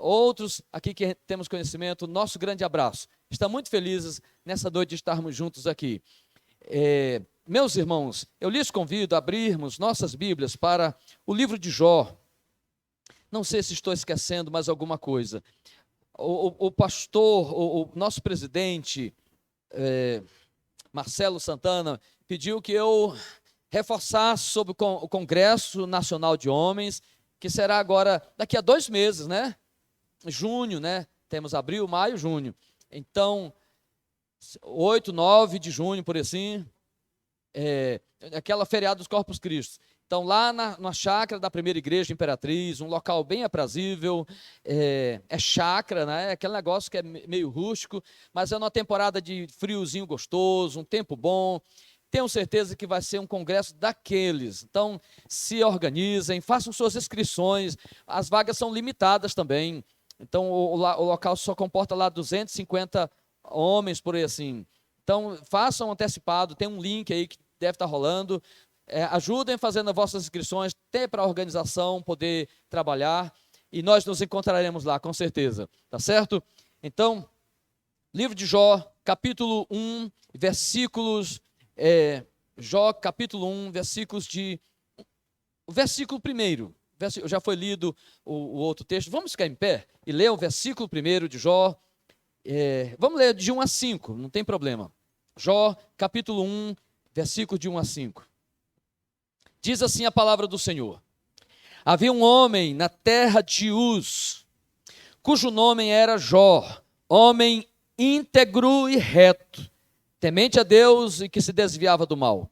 Speaker 10: outros aqui que temos conhecimento, nosso grande abraço. Estamos muito felizes nessa noite de estarmos juntos aqui. Meus irmãos, eu lhes convido a abrirmos nossas Bíblias para o livro de Jó. Não sei se estou esquecendo mais alguma coisa. O pastor, o nosso presidente, Marcelo Santana, pediu que eu reforçasse sobre o Congresso Nacional de Homens, que será agora, daqui a 2 meses, né? Junho, né? Temos abril, maio, junho. Então, 8, 9 de junho, por assim, aquela feriado dos Corpus Christi. Então, lá na chácara da primeira igreja Imperatriz, um local bem aprazível, chácara, né? Aquele negócio que é meio rústico, mas é uma temporada de friozinho gostoso, um tempo bom. Tenho certeza que vai ser um congresso daqueles. Então, se organizem, façam suas inscrições, as vagas são limitadas também. Então, o local só comporta lá 250 homens, por aí assim. Então, façam antecipado, tem um link aí que deve estar rolando. Ajudem fazendo as vossas inscrições, até para a organização poder trabalhar, e nós nos encontraremos lá, com certeza, tá certo? Então, livro de Jó, capítulo 1, versículos, Jó, capítulo 1, versículos de... O versículo 1, já foi lido o outro texto, vamos ficar em pé e ler o versículo 1 de Jó, vamos ler de 1 a 5, não tem problema. Jó, capítulo 1, versículo de 1 a 5. Diz assim a palavra do Senhor: havia um homem na terra de Uz, cujo nome era Jó, homem íntegro e reto, temente a Deus e que se desviava do mal.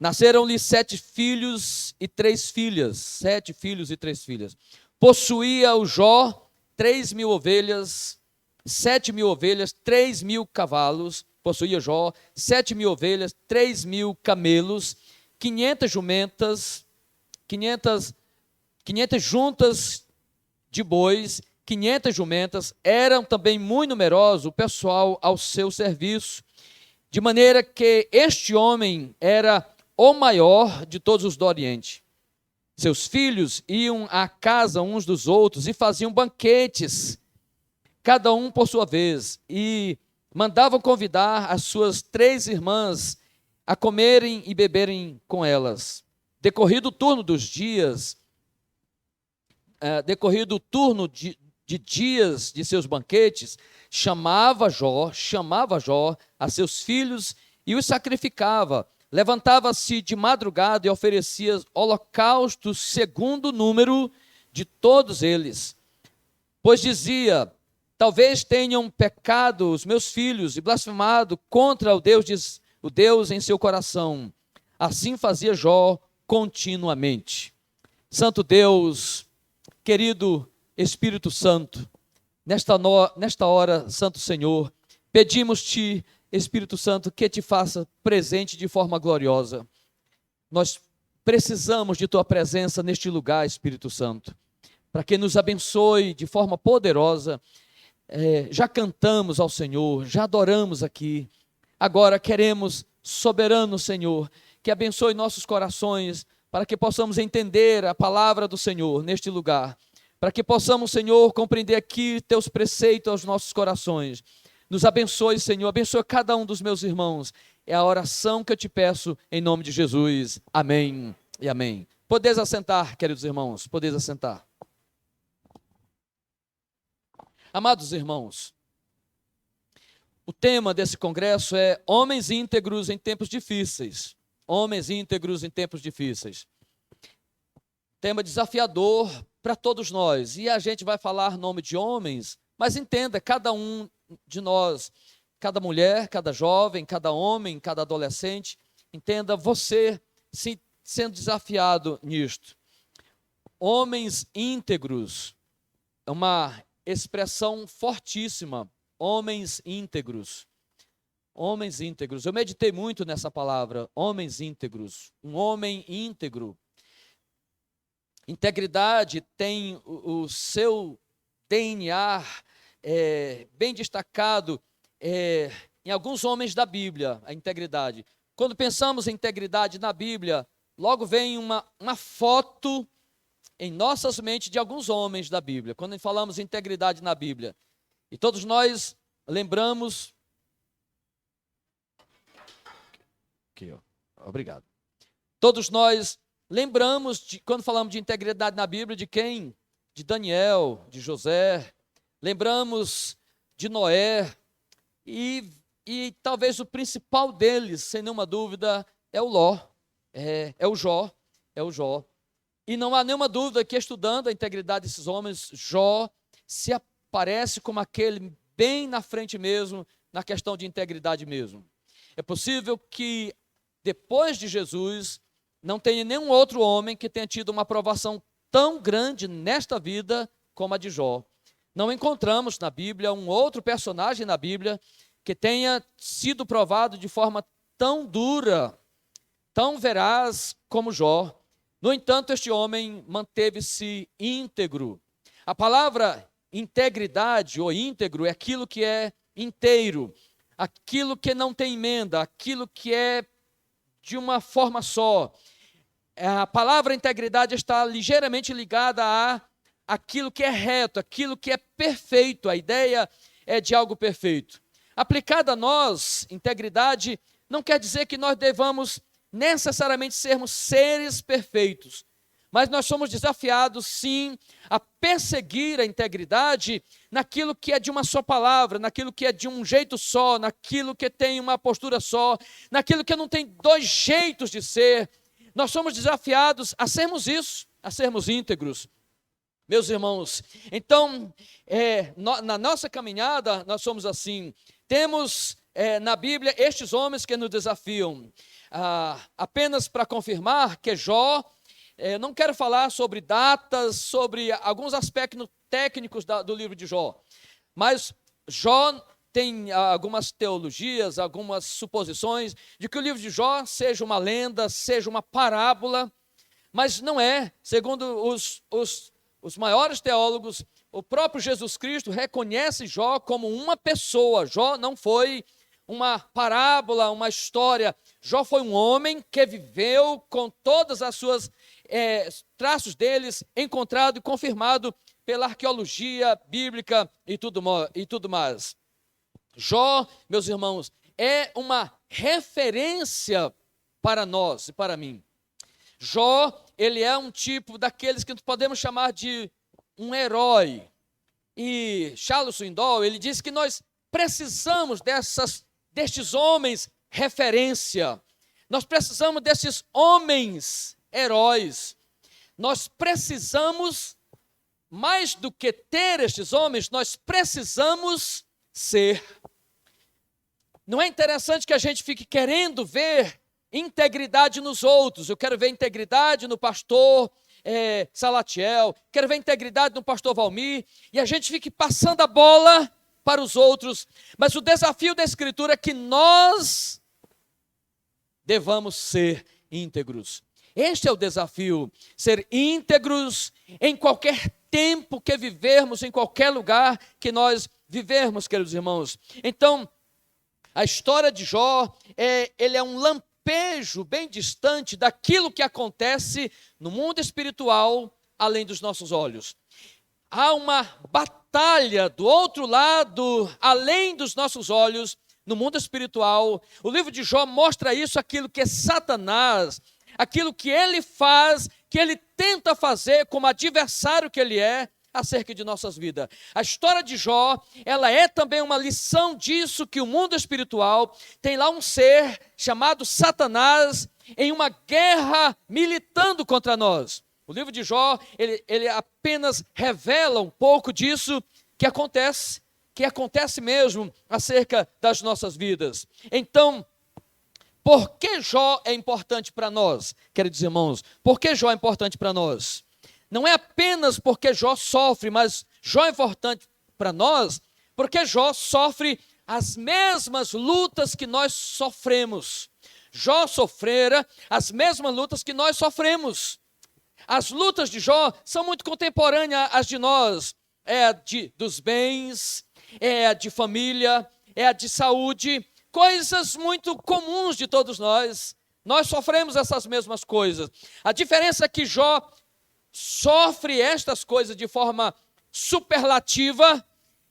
Speaker 10: Nasceram-lhe 7 filhos e 3 filhas, 7 filhos e 3 filhas. Possuía o Jó 3.000 ovelhas, 7.000 ovelhas, 3.000 cavalos. Possuía Jó 7.000 ovelhas, 3.000 camelos, 500 jumentas, 500 juntas de bois, 500 jumentas. Eram também muito numerosos o pessoal ao seu serviço, de maneira que este homem era o maior de todos os do Oriente. Seus filhos iam à casa uns dos outros e faziam banquetes, cada um por sua vez, e mandavam convidar as suas 3 irmãs a comerem e beberem com elas. Decorrido o turno dos dias, de dias de seus banquetes, chamava Jó a seus filhos e os sacrificava. Levantava-se de madrugada e oferecia holocaustos segundo o número de todos eles. Pois dizia: talvez tenham pecado os meus filhos e blasfemado contra o Deus em seu coração. Assim fazia Jó continuamente. Santo Deus, querido Espírito Santo, nesta hora, Santo Senhor, pedimos-te, Espírito Santo, que te faça presente de forma gloriosa. Nós precisamos de tua presença neste lugar, Espírito Santo, para que nos abençoe de forma poderosa. Já cantamos ao Senhor, já adoramos aqui. Agora queremos, soberano Senhor, que abençoe nossos corações, para que possamos entender a palavra do Senhor neste lugar, para que possamos, Senhor, compreender aqui teus preceitos aos nossos corações. Nos abençoe, Senhor, abençoe cada um dos meus irmãos. É a oração que eu te peço em nome de Jesus. Amém e amém. Podeis assentar, queridos irmãos, podeis assentar. Amados irmãos, o tema desse congresso é Homens íntegros em tempos difíceis. Homens íntegros em tempos difíceis. Tema desafiador para todos nós. E a gente vai falar nome de homens, mas entenda, cada um de nós, cada mulher, cada jovem, cada homem, cada adolescente, entenda você sendo desafiado nisto. Homens íntegros é uma expressão fortíssima. Homens íntegros. Homens íntegros. Eu meditei muito nessa palavra, homens íntegros. Um homem íntegro. Integridade tem o seu DNA bem destacado em alguns homens da Bíblia, a integridade. Quando pensamos em integridade na Bíblia, logo vem uma foto em nossas mentes de alguns homens da Bíblia. Quando falamos em integridade na Bíblia. E todos nós lembramos... Aqui, ó. Obrigado. Todos nós lembramos, quando falamos de integridade na Bíblia, de quem? De Daniel, de José. Lembramos de Noé. E talvez o principal deles, sem nenhuma dúvida, é o Ló. É o Jó. E não há nenhuma dúvida que, estudando a integridade desses homens, Jó se aparece como aquele bem na frente mesmo, na questão de integridade mesmo. É possível que, depois de Jesus, não tenha nenhum outro homem que tenha tido uma aprovação tão grande nesta vida como a de Jó. Não encontramos na Bíblia um outro personagem na Bíblia que tenha sido provado de forma tão dura, tão veraz como Jó. No entanto, este homem manteve-se íntegro. A palavra integridade ou íntegro é aquilo que é inteiro, aquilo que não tem emenda, aquilo que é de uma forma só. A palavra integridade está ligeiramente ligada a aquilo que é reto, aquilo que é perfeito. A ideia é de algo perfeito. Aplicada a nós, integridade não quer dizer que nós devamos necessariamente sermos seres perfeitos, mas nós somos desafiados, sim, a perseguir a integridade naquilo que é de uma só palavra, naquilo que é de um jeito só, naquilo que tem uma postura só, naquilo que não tem dois jeitos de ser. Nós somos desafiados a sermos isso, a sermos íntegros. Meus irmãos, então, na nossa caminhada, nós somos assim. Temos na Bíblia estes homens que nos desafiam. Apenas para confirmar que Jó, não quero falar sobre datas, sobre alguns aspectos técnicos do livro de Jó, mas Jó tem algumas teologias, algumas suposições de que o livro de Jó seja uma lenda, seja uma parábola, mas não é. Segundo os maiores teólogos, o próprio Jesus Cristo reconhece Jó como uma pessoa. Jó não foi uma parábola, uma história. Jó foi um homem que viveu com todas as suas traços deles, encontrado e confirmado pela arqueologia bíblica e tudo mais. Jó, meus irmãos, é uma referência para nós e para mim. Jó, ele é um tipo daqueles que podemos chamar de um herói. E Charles Swindoll, ele diz que nós precisamos destes homens referência. Nós precisamos desses homens heróis. Nós precisamos, mais do que ter estes homens, nós precisamos ser. Não é interessante que a gente fique querendo ver integridade nos outros? Eu quero ver integridade no pastor Salatiel, quero ver integridade no pastor Valmir, e a gente fique passando a bola para os outros. Mas o desafio da Escritura é que nós devamos ser íntegros. Este é o desafio, ser íntegros em qualquer tempo que vivermos, em qualquer lugar que nós vivermos, queridos irmãos. Então, a história de Jó, ele é um lampejo lampejo bem distante daquilo que acontece no mundo espiritual além dos nossos olhos. Há uma batalha do outro lado, além dos nossos olhos, no mundo espiritual. O livro de Jó mostra isso, aquilo que é Satanás, aquilo que ele faz, que ele tenta fazer como adversário que ele é, acerca de nossas vidas. A história de Jó, ela é também uma lição disso, que o mundo espiritual tem lá um ser chamado Satanás em uma guerra militando contra nós. O livro de Jó, ele apenas revela um pouco disso que acontece mesmo acerca das nossas vidas. Então, por que Jó é importante para nós? Queridos irmãos, por que Jó é importante para nós? Não é apenas porque Jó sofre, mas Jó é importante para nós, porque Jó sofre as mesmas lutas que nós sofremos. Jó sofrera as mesmas lutas que nós sofremos. As lutas de Jó são muito contemporâneas às de nós. É a dos bens, é a de família, é a de saúde, coisas muito comuns de todos nós. Nós sofremos essas mesmas coisas. A diferença é que Jó sofre estas coisas de forma superlativa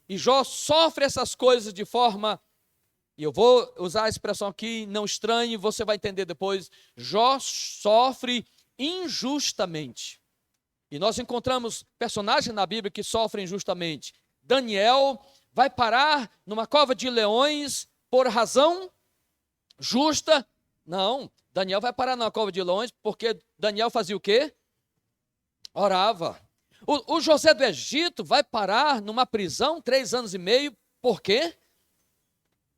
Speaker 10: e Jó sofre essas coisas de forma, e eu vou usar a expressão aqui, não estranhe, você vai entender depois, Jó sofre injustamente. E nós encontramos personagens na Bíblia que sofrem injustamente. Daniel vai parar numa cova de leões por razão justa? Não, Daniel vai parar numa cova de leões porque Daniel fazia o quê? Orava. O José do Egito vai parar numa prisão 3 anos e meio, por quê?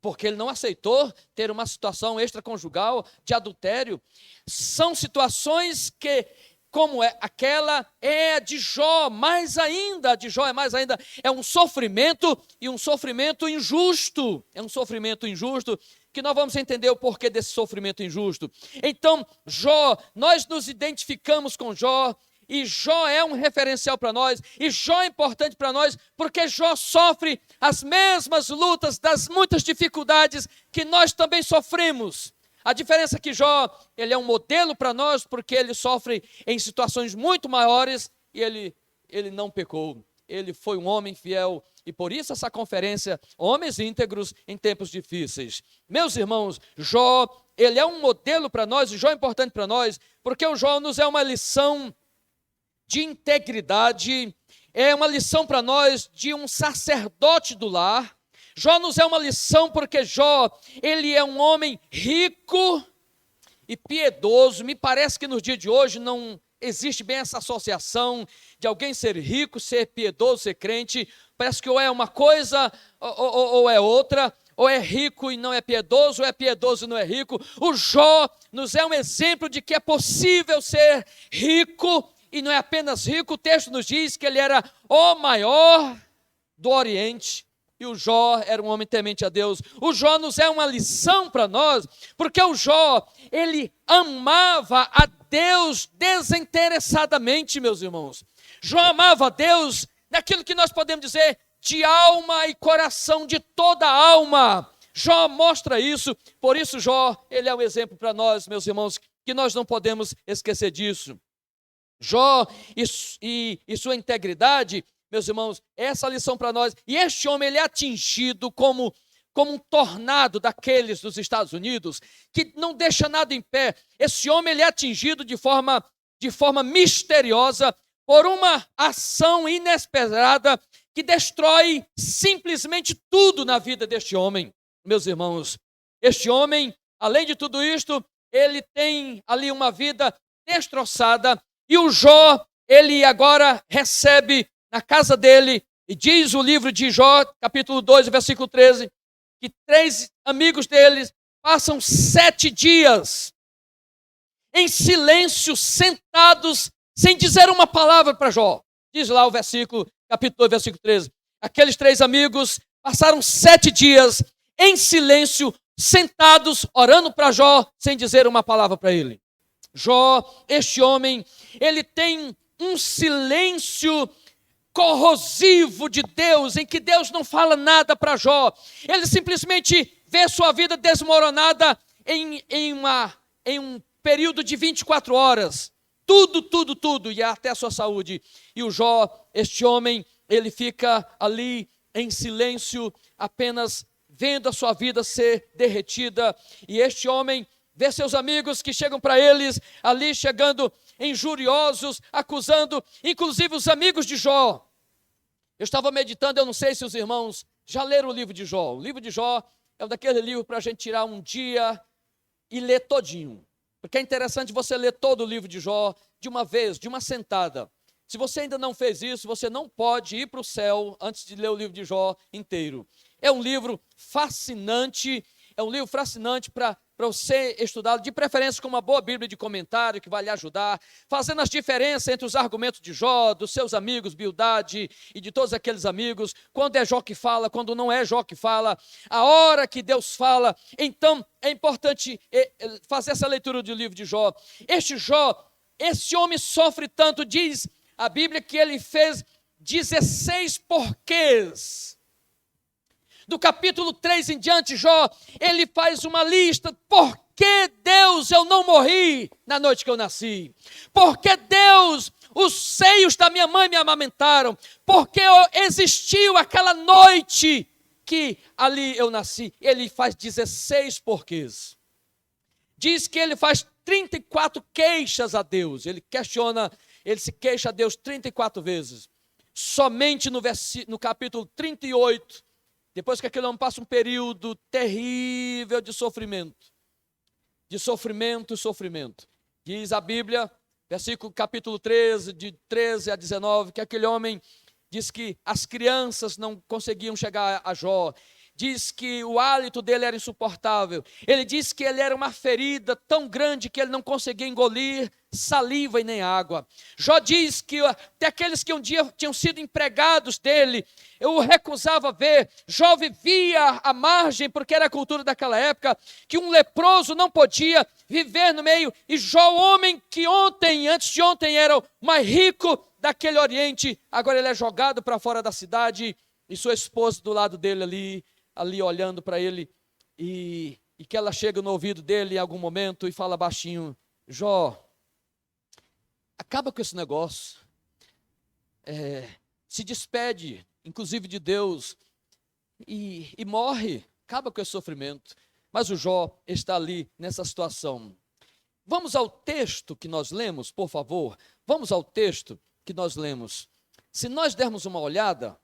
Speaker 10: Porque ele não aceitou ter uma situação extraconjugal de adultério. São situações que, como é aquela, é de Jó, mais ainda, de Jó é mais ainda, é um sofrimento e um sofrimento injusto. É um sofrimento injusto que nós vamos entender o porquê desse sofrimento injusto. Então, Jó, nós nos identificamos com Jó, e Jó é um referencial para nós, e Jó é importante para nós, porque Jó sofre as mesmas lutas, das muitas dificuldades que nós também sofremos. A diferença é que Jó, ele é um modelo para nós, porque ele sofre em situações muito maiores, e ele não pecou. Ele foi um homem fiel, e por isso essa conferência, homens íntegros em tempos difíceis. Meus irmãos, Jó, ele é um modelo para nós, e Jó é importante para nós, porque o Jó nos é uma lição de integridade, é uma lição para nós de um sacerdote do lar. Jó nos é uma lição porque Jó, ele é um homem rico e piedoso. Me parece que nos dias de hoje não existe bem essa associação de alguém ser rico, ser piedoso, ser crente. Parece que ou é uma coisa ou é outra, ou é rico e não é piedoso, ou é piedoso e não é rico. O Jó nos é um exemplo de que é possível ser rico. E não é apenas rico, o texto nos diz que ele era o maior do Oriente. E o Jó era um homem temente a Deus. O Jó nos é uma lição para nós, porque o Jó, ele amava a Deus desinteressadamente, meus irmãos. Jó amava a Deus naquilo que nós podemos dizer de alma e coração, de toda a alma. Jó mostra isso, por isso Jó, ele é um exemplo para nós, meus irmãos, que nós não podemos esquecer disso. Jó e sua integridade, meus irmãos, essa lição para nós. E este homem, ele é atingido como um tornado daqueles dos Estados Unidos, que não deixa nada em pé. Esse homem, ele é atingido de forma misteriosa por uma ação inesperada que destrói simplesmente tudo na vida deste homem. Meus irmãos, este homem, além de tudo isto, ele tem ali uma vida destroçada. E o Jó, ele agora recebe na casa dele, e diz o livro de Jó, capítulo 2, versículo 13, que 3 amigos deles passam 7 dias em silêncio, sentados, sem dizer uma palavra para Jó. Diz lá o versículo, capítulo 2, versículo 13. Aqueles 3 amigos passaram 7 dias em silêncio, sentados, orando para Jó, sem dizer uma palavra para ele. Jó, este homem, ele tem um silêncio corrosivo de Deus, em que Deus não fala nada para Jó. Ele simplesmente vê sua vida desmoronada em em um período de 24 horas. Tudo, e até a sua saúde. E o Jó, este homem, ele fica ali em silêncio, apenas vendo a sua vida ser derretida. E este homem vê seus amigos que chegam para eles, ali chegando injuriosos, acusando, inclusive os amigos de Jó. Eu estava meditando, eu não sei se os irmãos já leram o livro de Jó. O livro de Jó é um daquele livro para a gente tirar um dia e ler todinho. Porque é interessante você ler todo o livro de Jó de uma vez, de uma sentada. Se você ainda não fez isso, você não pode ir para o céu antes de ler o livro de Jó inteiro. É um livro fascinante, para você estudar, de preferência com uma boa Bíblia de comentário que vai lhe ajudar, fazendo as diferenças entre os argumentos de Jó, dos seus amigos, Bildade e de todos aqueles amigos, quando é Jó que fala, quando não é Jó que fala, a hora que Deus fala. Então, é importante fazer essa leitura do livro de Jó. Este Jó, esse homem sofre tanto, diz a Bíblia que ele fez 16 porquês. Do capítulo 3 em diante, Jó, ele faz uma lista. Por que, Deus, eu não morri na noite que eu nasci? Por que, Deus, os seios da minha mãe me amamentaram? Por que existiu aquela noite que ali eu nasci? Ele faz 16 porquês. Diz que ele faz 34 queixas a Deus. Ele se queixa a Deus 34 vezes. Somente no capítulo 38, depois que aquele homem passa um período terrível de sofrimento. Diz a Bíblia, capítulo 13, de 13 a 19, que aquele homem diz que as crianças não conseguiam chegar a Jó. Diz que o hálito dele era insuportável. Ele diz que ele era uma ferida tão grande que ele não conseguia engolir saliva e nem água. Jó diz que até aqueles que um dia tinham sido empregados dele, eu o recusava ver. Jó vivia à margem, porque era a cultura daquela época, que um leproso não podia viver no meio. E Jó, homem que antes de ontem, era o mais rico daquele Oriente, agora ele é jogado para fora da cidade, e sua esposa do lado dele ali olhando para ele, e que ela chega no ouvido dele em algum momento e fala baixinho: Jó, acaba com esse negócio, se despede, inclusive de Deus, e morre, acaba com esse sofrimento. Mas o Jó está ali nessa situação. Vamos ao texto que nós lemos, por favor. Vamos ao texto que nós lemos. Se nós dermos uma olhada,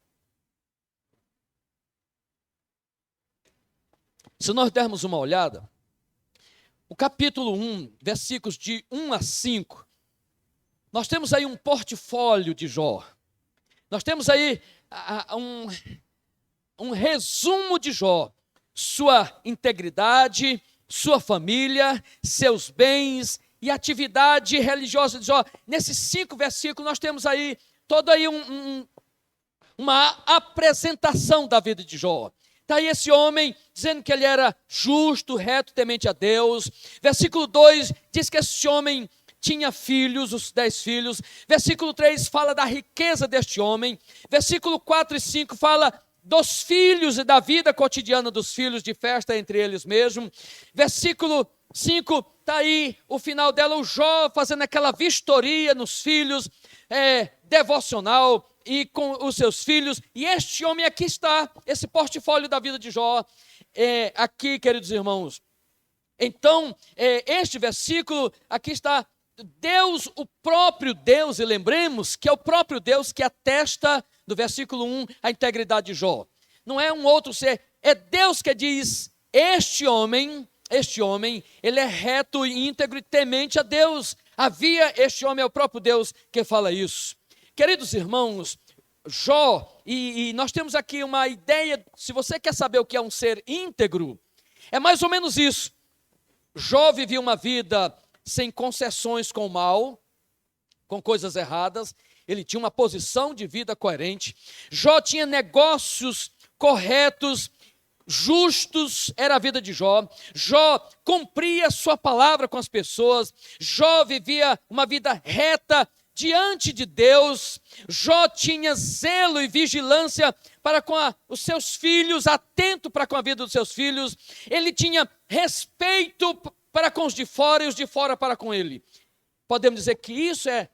Speaker 10: o capítulo 1, versículos de 1 a 5, nós temos aí um portfólio de Jó. Nós temos aí um resumo de Jó. Sua integridade, sua família, seus bens e atividade religiosa de Jó. Nesses 5 versículos nós temos aí toda aí uma apresentação da vida de Jó. Está aí esse homem dizendo que ele era justo, reto, temente a Deus. Versículo 2 diz que esse homem tinha filhos, os 10 filhos. Versículo 3 fala da riqueza deste homem. Versículo 4 e 5 fala dos filhos e da vida cotidiana dos filhos, de festa entre eles mesmos. Versículo 5 está aí o final dela, o Jó fazendo aquela vistoria nos filhos, devocional, e com os seus filhos. E este homem aqui está, esse portfólio da vida de Jó, aqui, queridos irmãos. Então, este versículo, aqui está Deus, o próprio Deus, e lembremos que é o próprio Deus que atesta, no versículo 1, a integridade de Jó. Não é um outro ser, é Deus que diz: este homem, ele é reto e íntegro e temente a Deus. Este homem é o próprio Deus que fala isso. Queridos irmãos, Jó, e nós temos aqui uma ideia, se você quer saber o que é um ser íntegro, é mais ou menos isso. Jó vivia uma vida sem concessões com o mal, com coisas erradas. Ele tinha uma posição de vida coerente. Jó tinha negócios corretos, justos, era a vida de Jó. Jó cumpria sua palavra com as pessoas. Jó vivia uma vida reta diante de Deus. Jó tinha zelo e vigilância para com os seus filhos, atento para com a vida dos seus filhos. Ele tinha respeito para com os de fora e os de fora para com ele. Podemos dizer que isso é,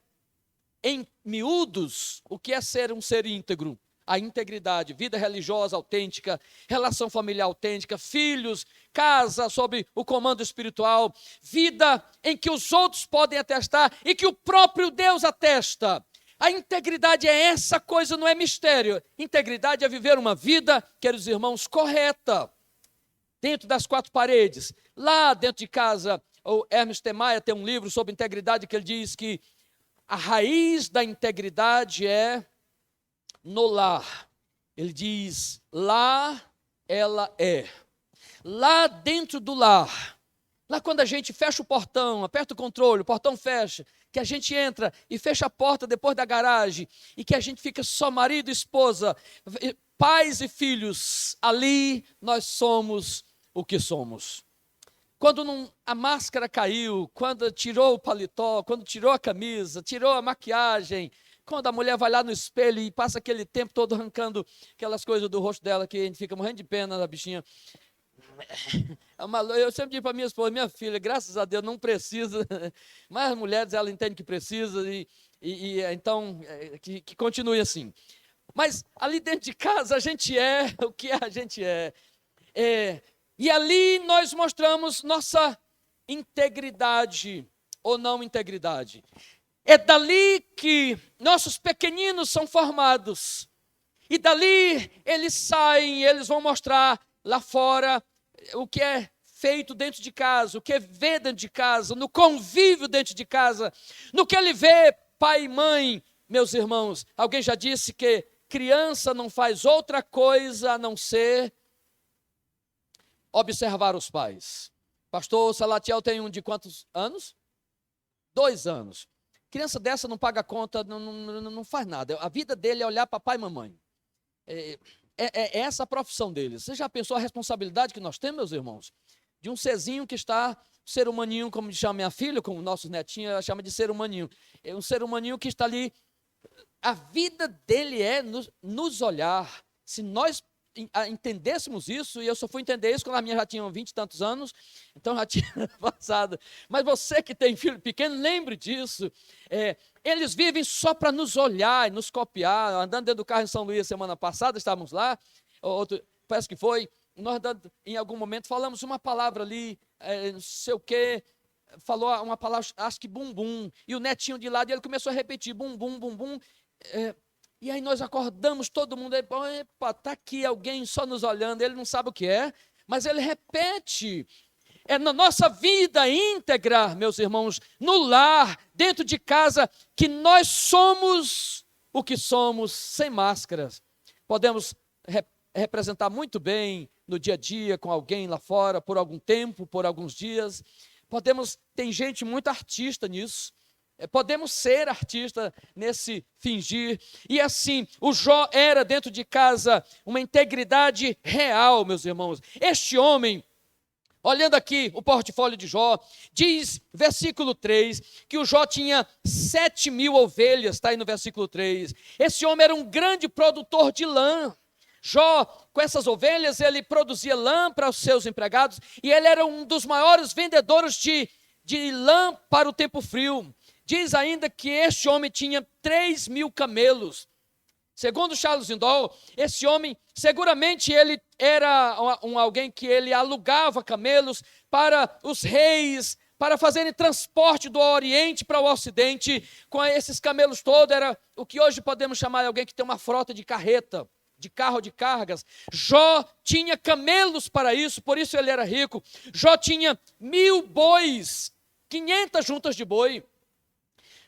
Speaker 10: em miúdos, o que é ser um ser íntegro. A integridade, vida religiosa autêntica, relação familiar autêntica, filhos, casa sob o comando espiritual, vida em que os outros podem atestar e que o próprio Deus atesta. A integridade é essa coisa, não é mistério. Integridade é viver uma vida, queridos irmãos, correta, dentro das quatro paredes. Lá dentro de casa, o Ernest T. Maia tem um livro sobre integridade que ele diz que a raiz da integridade é no lar. Ele diz, lá ela é. Lá dentro do lar, lá quando a gente fecha o portão, aperta o controle, o portão fecha, que a gente entra e fecha a porta depois da garagem, e que a gente fica só marido e esposa, pais e filhos, ali nós somos o que somos. Quando a máscara caiu, quando tirou o paletó, quando tirou a camisa, tirou a maquiagem, quando a mulher vai lá no espelho e passa aquele tempo todo arrancando aquelas coisas do rosto dela, que a gente fica morrendo de pena da bichinha. Eu sempre digo para minha esposa, minha filha, graças a Deus não precisa, mas as mulheres ela entende que precisa então que continue assim. Mas ali dentro de casa a gente é o que a gente é. E ali nós mostramos nossa integridade ou não integridade. É dali que nossos pequeninos são formados. E dali eles saem, eles vão mostrar lá fora o que é feito dentro de casa, o que vê dentro de casa, no convívio dentro de casa, no que ele vê, pai e mãe. Meus irmãos, alguém já disse que criança não faz outra coisa a não ser observar os pais. Pastor Salatiel tem um de quantos anos? 2 anos. Criança dessa não paga conta, não faz nada. A vida dele é olhar papai e mamãe. É essa a profissão deles. Você já pensou a responsabilidade que nós temos, meus irmãos? De um serzinho que está, ser humaninho, como chama minha filha, como nossos netinhos, ela chama de ser humaninho. É um ser humaninho que está ali. A vida dele é nos olhar. Se nós entendêssemos isso, e eu só fui entender isso quando a minha já tinha 20 e tantos anos, então já tinha passado. Mas você que tem filho pequeno, lembre disso. Eles vivem só para nos olhar e nos copiar. Andando dentro do carro em São Luís semana passada, estávamos lá, parece que foi, nós em algum momento falamos uma palavra ali, não sei o quê, falou uma palavra, acho que bumbum, e o netinho de lado, e ele começou a repetir, bumbum, bumbum, e aí nós acordamos, todo mundo, epa, está aqui alguém só nos olhando, ele não sabe o que é, mas ele repete. É na nossa vida íntegra, meus irmãos, no lar, dentro de casa, que nós somos o que somos, sem máscaras. Podemos representar muito bem no dia a dia, com alguém lá fora, por algum tempo, por alguns dias. Tem gente muito artista nisso. Podemos ser artista nesse fingir. E assim, o Jó era dentro de casa uma integridade real, meus irmãos. Este homem, olhando aqui o portfólio de Jó, diz, versículo 3, que o Jó tinha 7.000 ovelhas, está aí no versículo 3. Esse homem era um grande produtor de lã. Jó, com essas ovelhas, ele produzia lã para os seus empregados e ele era um dos maiores vendedores de lã para o tempo frio. Diz ainda que este homem tinha 3.000 camelos. Segundo Charles Swindoll, esse homem, seguramente ele era alguém que ele alugava camelos para os reis, para fazerem transporte do Oriente para o Ocidente. Com esses camelos todos, era o que hoje podemos chamar de alguém que tem uma frota de carreta, de carro de cargas. Jó tinha camelos para isso, por isso ele era rico. Jó tinha 1.000 bois, 500 juntas de boi.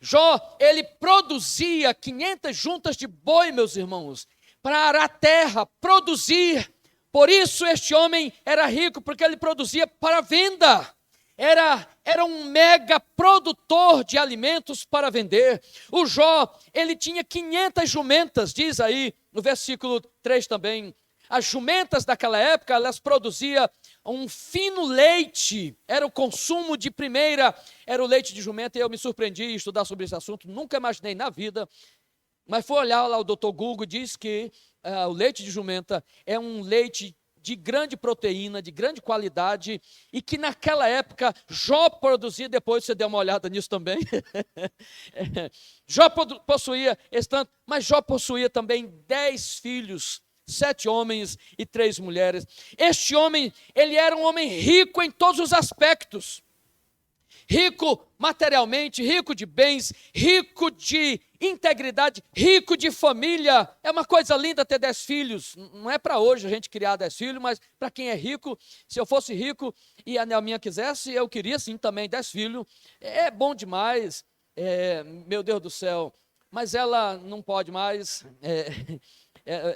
Speaker 10: Jó, ele produzia 500 juntas de boi, meus irmãos, para arar a terra, produzir. Por isso este homem era rico, porque ele produzia para venda. Era um mega produtor de alimentos para vender. O Jó, ele tinha 500 jumentas, diz aí no versículo 3 também. As jumentas daquela época, elas produziam um fino leite, era o consumo de primeira, era o leite de jumenta, e eu me surpreendi em estudar sobre esse assunto, nunca imaginei na vida, mas fui olhar lá, o Dr. Google diz que o leite de jumenta é um leite de grande proteína, de grande qualidade, e que naquela época Jó produzia, depois você deu uma olhada nisso também, Jó possuía esse tanto, mas Jó possuía também 10 filhos, 7 homens e 3 mulheres. Este homem, ele era um homem rico em todos os aspectos, rico materialmente, rico de bens, rico de integridade, rico de família. É uma coisa linda ter 10 filhos. Não é para hoje a gente criar 10 filhos, mas para quem é rico, se eu fosse rico e a Nelminha quisesse, eu queria sim também 10 filhos. É bom demais, meu Deus do céu. Mas ela não pode mais.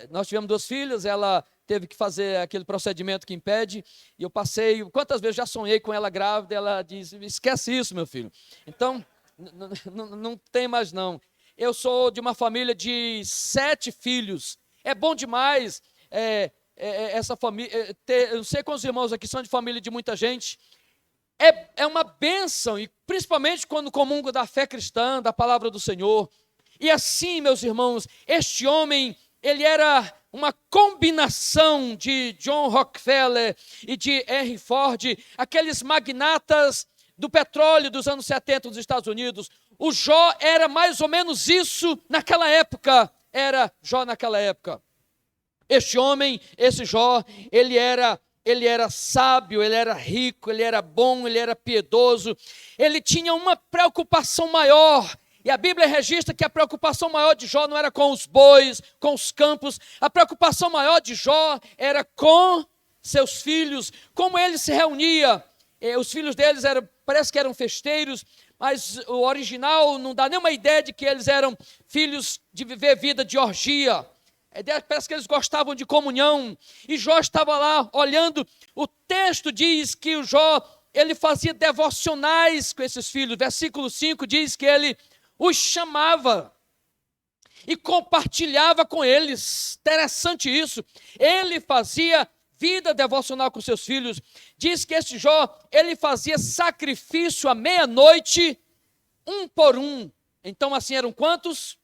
Speaker 10: Nós tivemos 2 filhas, ela teve que fazer aquele procedimento que impede, e eu passei, quantas vezes já sonhei com ela grávida, ela diz, esquece isso, meu filho. Então, não tem mais não. Eu sou de uma família de 7 filhos, é bom demais essa família, eu não sei quantos irmãos aqui são de família de muita gente, é uma bênção, e principalmente quando comungo da fé cristã, da palavra do Senhor. E assim, meus irmãos, este homem, ele era uma combinação de John Rockefeller e de Henry Ford, aqueles magnatas do petróleo dos anos 70 dos Estados Unidos. O Jó era mais ou menos isso naquela época, era Jó naquela época. Este homem, esse Jó, ele era sábio, ele era rico, ele era bom, ele era piedoso, ele tinha uma preocupação maior. E a Bíblia registra que a preocupação maior de Jó não era com os bois, com os campos. A preocupação maior de Jó era com seus filhos, como ele se reunia. Os filhos deles parece que eram festeiros, mas o original não dá nenhuma ideia de que eles eram filhos de viver vida de orgia. Parece que eles gostavam de comunhão. E Jó estava lá olhando. O texto diz que o Jó, ele fazia devocionais com esses filhos. Versículo 5 diz que ele os chamava e compartilhava com eles. Interessante isso. Ele fazia vida devocional com seus filhos. Diz que esse Jó, ele fazia sacrifício à meia-noite, 1 por 1. Então assim eram quantos?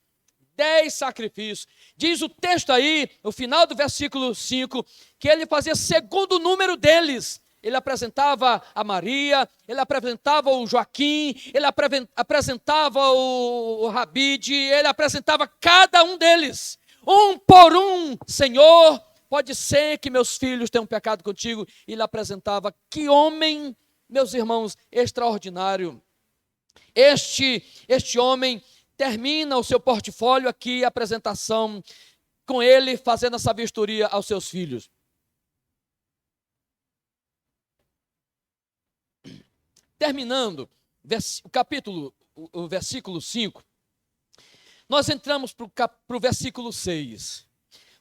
Speaker 10: 10 sacrifícios. Diz o texto aí, no final do versículo 5, que ele fazia segundo o número deles. Ele apresentava a Maria, ele apresentava o Joaquim, ele apresentava o Rabide, ele apresentava cada um deles, 1 por 1. Senhor, pode ser que meus filhos tenham pecado contigo. E ele apresentava. Que homem, meus irmãos, extraordinário. Este homem termina o seu portfólio aqui, a apresentação, com ele fazendo essa vistoria aos seus filhos. Terminando o versículo 5, nós entramos para o versículo 6.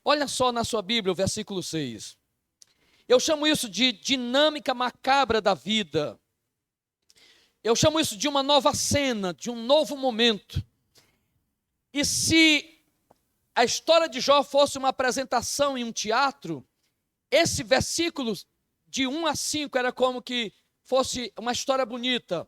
Speaker 10: Olha só na sua Bíblia o versículo 6. Eu chamo isso de dinâmica macabra da vida. Eu chamo isso de uma nova cena, de um novo momento. E se a história de Jó fosse uma apresentação em um teatro, esse versículo de 1 a 5 era como que fosse uma história bonita,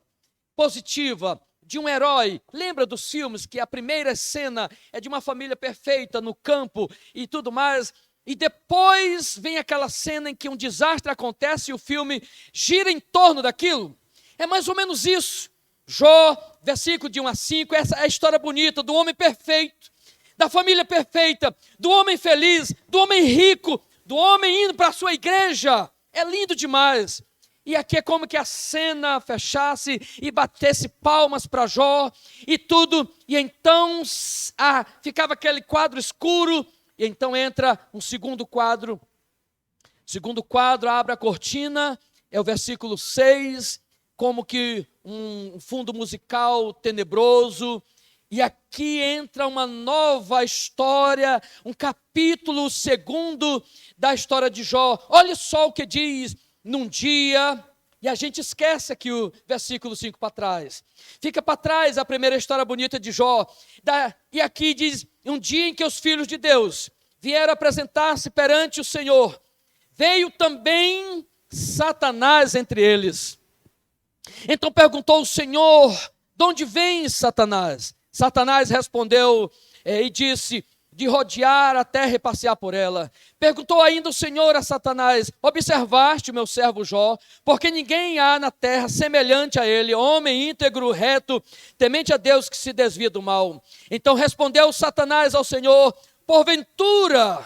Speaker 10: positiva, de um herói. Lembra dos filmes que a primeira cena é de uma família perfeita no campo e tudo mais, e depois vem aquela cena em que um desastre acontece e o filme gira em torno daquilo? É mais ou menos isso. Jó, versículo de 1 a 5, essa é a história bonita do homem perfeito, da família perfeita, do homem feliz, do homem rico, do homem indo para a sua igreja. É lindo demais. E aqui é como que a cena fechasse e batesse palmas para Jó e tudo. E então ficava aquele quadro escuro. E então entra um segundo quadro. Segundo quadro, abre a cortina. É o versículo 6. Como que um fundo musical tenebroso. E aqui entra uma nova história. Um capítulo segundo da história de Jó. Olha só o que diz. Num dia, e a gente esquece aqui o versículo 5 para trás. Fica para trás a primeira história bonita de Jó. E aqui diz, um dia em que os filhos de Deus vieram apresentar-se perante o Senhor, veio também Satanás entre eles. Então perguntou o Senhor, de onde vem Satanás? Satanás respondeu e disse, de rodear a terra e passear por ela. Perguntou ainda o Senhor a Satanás: observaste o meu servo Jó? Porque ninguém há na terra semelhante a ele, homem íntegro, reto, temente a Deus, que se desvia do mal. Então respondeu Satanás ao Senhor: porventura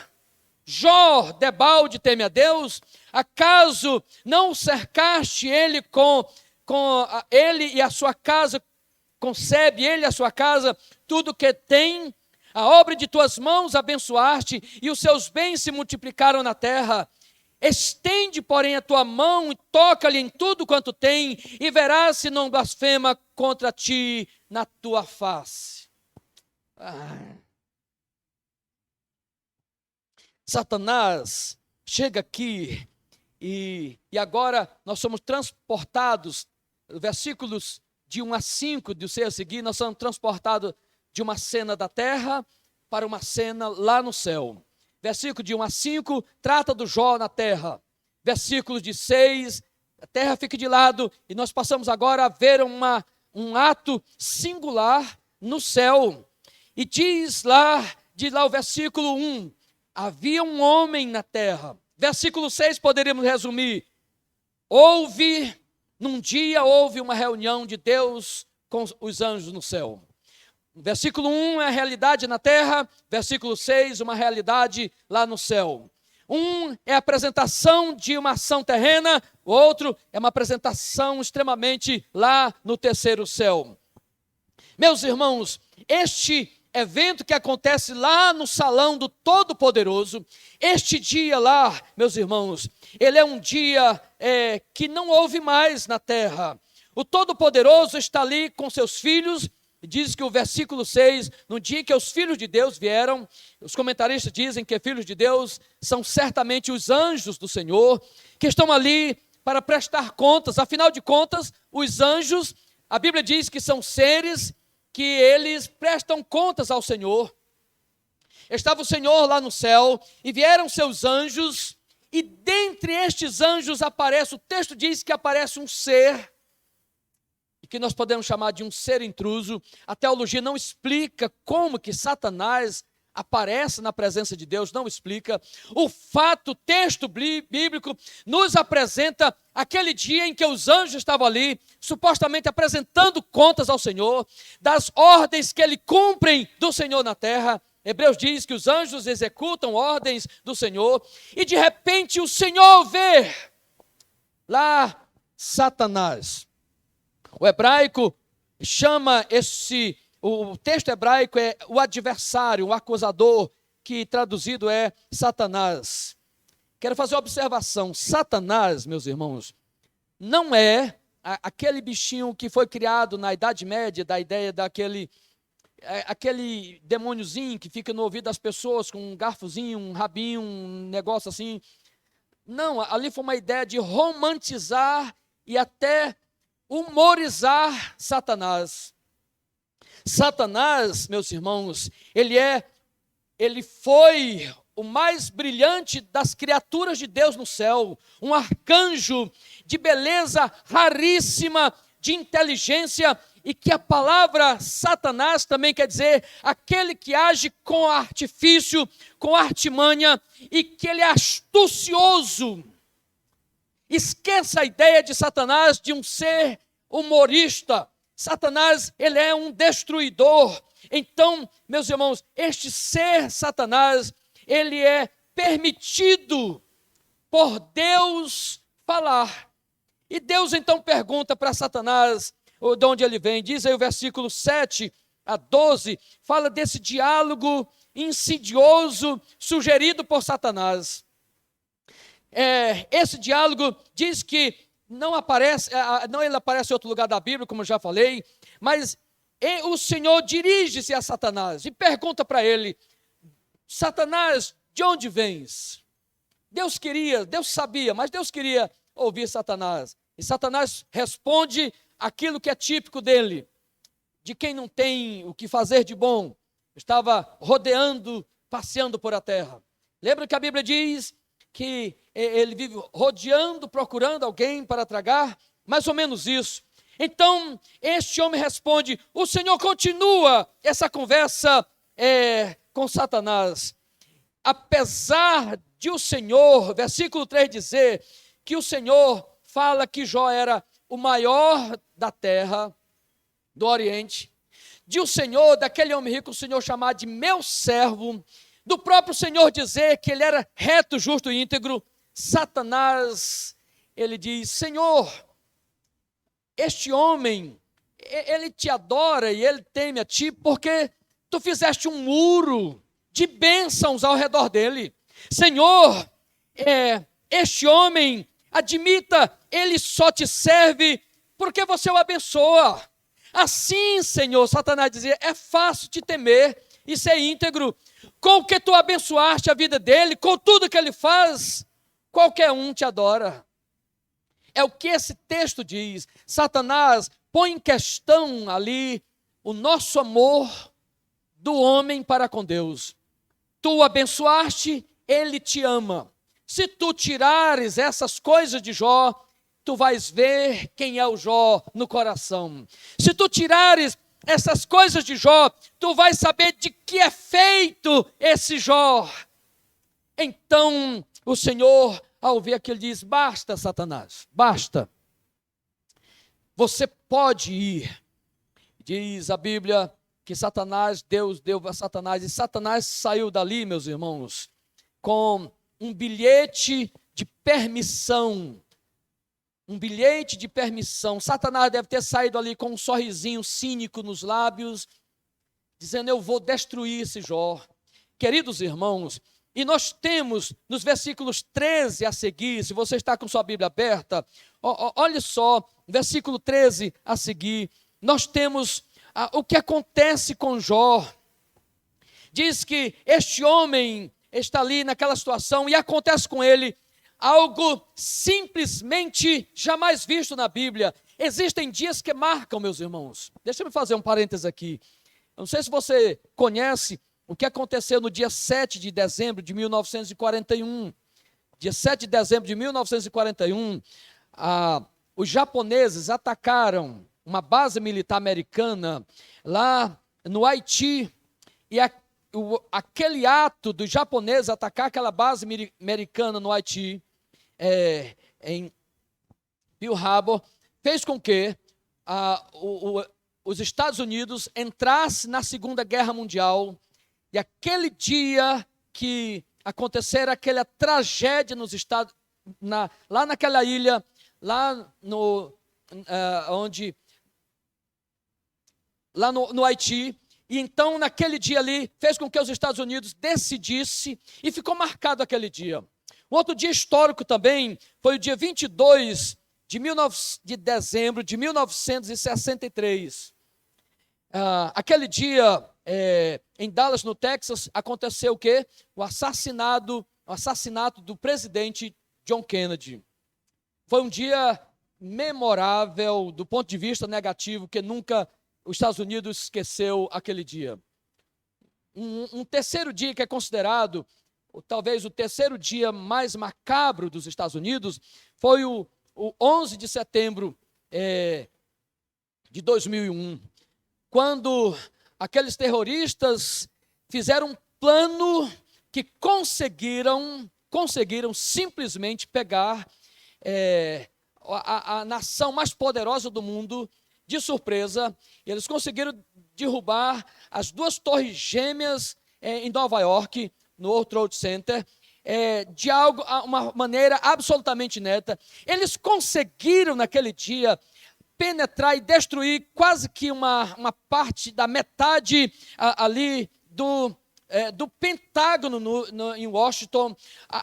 Speaker 10: Jó debalde teme a Deus? Acaso não cercaste ele ele e a sua casa, concebe ele e a sua casa tudo que tem? A obra de tuas mãos abençoaste, e os seus bens se multiplicaram na terra. Estende, porém, a tua mão e toca-lhe em tudo quanto tem, e verás se não blasfema contra ti na tua face. Satanás chega aqui e agora nós somos transportados, versículos de 1 a 5 do seu a seguir, nós somos transportados de uma cena da terra para uma cena lá no céu. Versículo de 1 a 5 trata do Jó na terra. Versículos de 6, a terra fica de lado e nós passamos agora a ver um ato singular no céu. E diz lá o versículo 1, havia um homem na terra. Versículo 6 poderíamos resumir: num dia houve uma reunião de Deus com os anjos no céu. Versículo 1 é a realidade na terra, versículo 6, uma realidade lá no céu. Um é a apresentação de uma ação terrena, o outro é uma apresentação extremamente lá no terceiro céu. Meus irmãos, este evento que acontece lá no salão do Todo-Poderoso, este dia lá, meus irmãos, ele é um dia que não houve mais na terra. O Todo-Poderoso está ali com seus filhos. Diz que o versículo 6, no dia que os filhos de Deus vieram, os comentaristas dizem que filhos de Deus são certamente os anjos do Senhor, que estão ali para prestar contas. Afinal de contas, os anjos, a Bíblia diz que são seres que eles prestam contas ao Senhor. Estava o Senhor lá no céu e vieram seus anjos, e dentre estes anjos aparece, o texto diz que aparece um ser, que nós podemos chamar de um ser intruso. A teologia não explica como que Satanás aparece na presença de Deus, não explica. O fato, o texto bíblico nos apresenta aquele dia em que os anjos estavam ali, supostamente apresentando contas ao Senhor, das ordens que ele cumprem do Senhor na terra. Hebreus diz que os anjos executam ordens do Senhor, e de repente o Senhor vê lá Satanás. O hebraico chama o texto hebraico é o adversário, o acusador, que traduzido é Satanás. Quero fazer uma observação: Satanás, meus irmãos, não é aquele bichinho que foi criado na Idade Média, da ideia daquele aquele demôniozinho que fica no ouvido das pessoas com um garfozinho, um rabinho, um negócio assim. Não, ali foi uma ideia de romantizar e até humorizar Satanás. Satanás, meus irmãos, ele foi o mais brilhante das criaturas de Deus no céu, um arcanjo de beleza raríssima, de inteligência, e que a palavra Satanás também quer dizer aquele que age com artifício, com artimanha, e que ele é astucioso. Esqueça a ideia de Satanás de um ser humorista. Satanás, ele é um destruidor. Então, meus irmãos, este ser Satanás, ele é permitido por Deus falar. E Deus então pergunta para Satanás de onde ele vem. Diz aí o versículo 7 a 12, fala desse diálogo insidioso sugerido por Satanás. Esse diálogo diz que não ele aparece em outro lugar da Bíblia, como eu já falei, mas o Senhor dirige-se a Satanás e pergunta para ele: Satanás, de onde vens? Deus sabia, mas Deus queria ouvir Satanás. E Satanás responde aquilo que é típico dele, de quem não tem o que fazer de bom, estava rodeando, passeando por a terra. Lembra que a Bíblia diz que ele vive rodeando, procurando alguém para tragar? Mais ou menos isso. Então, este homem responde, o Senhor continua essa conversa com Satanás. Apesar de o Senhor, versículo 3 dizer que o Senhor fala que Jó era o maior da terra, do Oriente, de o Senhor, daquele homem rico, o Senhor chamar de meu servo, do próprio Senhor dizer que ele era reto, justo e íntegro, Satanás, ele diz: Senhor, este homem, ele te adora e ele teme a ti porque tu fizeste um muro de bênçãos ao redor dele. Senhor, este homem, admita, ele só te serve porque você o abençoa. Assim, Senhor, Satanás dizia, é fácil te temer e ser íntegro. Com o que tu abençoaste a vida dele, com tudo que ele faz, qualquer um te adora. É o que esse texto diz. Satanás põe em questão ali o nosso amor do homem para com Deus. Tu o abençoaste, ele te ama. Se tu tirares essas coisas de Jó, tu vais ver quem é o Jó no coração. Se tu tirares essas coisas de Jó, tu vais saber de que é feito esse Jó. Então o Senhor, ao ouvir aquilo, diz: basta, Satanás, basta. Você pode ir. Diz a Bíblia que Satanás, Deus deu a Satanás, e Satanás saiu dali, meus irmãos, com um bilhete de permissão. Um bilhete de permissão. Satanás deve ter saído ali com um sorrisinho cínico nos lábios, dizendo: eu vou destruir esse Jó. Queridos irmãos, e nós temos nos versículos 13 a seguir, se você está com sua Bíblia aberta, olhe só, versículo 13 a seguir, nós temos o que acontece com Jó. Diz que este homem está ali naquela situação e acontece com ele algo simplesmente jamais visto na Bíblia. Existem dias que marcam, meus irmãos. Deixa eu fazer um parênteses aqui. Eu não sei se você conhece o que aconteceu no dia 7 de dezembro de 1941. Dia 7 de dezembro de 1941, os japoneses atacaram uma base militar americana lá no Haiti. E aquele ato dos japoneses atacar aquela base americana no Haiti, em Pearl Harbor, fez com que os Estados Unidos entrassem na Segunda Guerra Mundial. E aquele dia que acontecera aquela tragédia nos Estados, lá naquela ilha, lá no Haiti. E então, naquele dia ali, fez com que os Estados Unidos decidisse e ficou marcado aquele dia. Um outro dia histórico também foi o dia 22 de dezembro de 1963. Aquele dia, em Dallas, no Texas, aconteceu o quê? O assassinato do presidente John Kennedy. Foi um dia memorável do ponto de vista negativo, que nunca os Estados Unidos esqueceu aquele dia. Um terceiro dia que é considerado, talvez o terceiro dia mais macabro dos Estados Unidos, foi o 11 de setembro de 2001, quando aqueles terroristas fizeram um plano que conseguiram simplesmente pegar a nação mais poderosa do mundo de surpresa. Eles conseguiram derrubar as duas torres gêmeas em Nova York, no World Trade Center, de uma maneira absolutamente neta. Eles conseguiram naquele dia penetrar e destruir quase que uma parte da metade ali do Pentágono em Washington,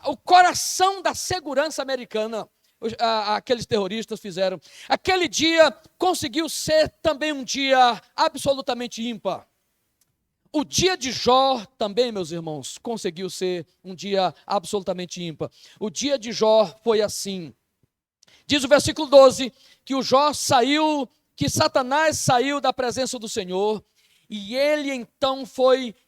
Speaker 10: o coração da segurança americana. Aqueles terroristas fizeram. Aquele dia conseguiu ser também um dia absolutamente ímpar. O dia de Jó também, meus irmãos, conseguiu ser um dia absolutamente ímpar. O dia de Jó foi assim. Diz o versículo 12 que que Satanás saiu da presença do Senhor, e ele então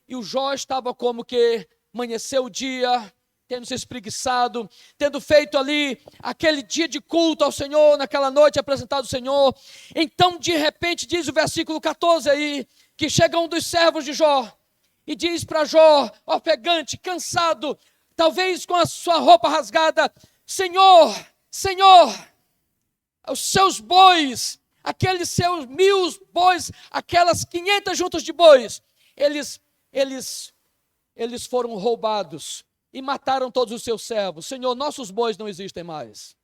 Speaker 10: e o Jó estava como que amanheceu o dia, tendo se espreguiçado, tendo feito ali aquele dia de culto ao Senhor, naquela noite apresentado ao Senhor. Então, de repente, diz o versículo 14 aí, que chega um dos servos de Jó, e diz para Jó, ofegante, cansado, talvez com a sua roupa rasgada: Senhor, Senhor, os seus bois, aqueles seus 1000 bois, aquelas 500 juntas de bois, eles foram roubados e mataram todos os seus servos. Senhor, nossos bois não existem mais.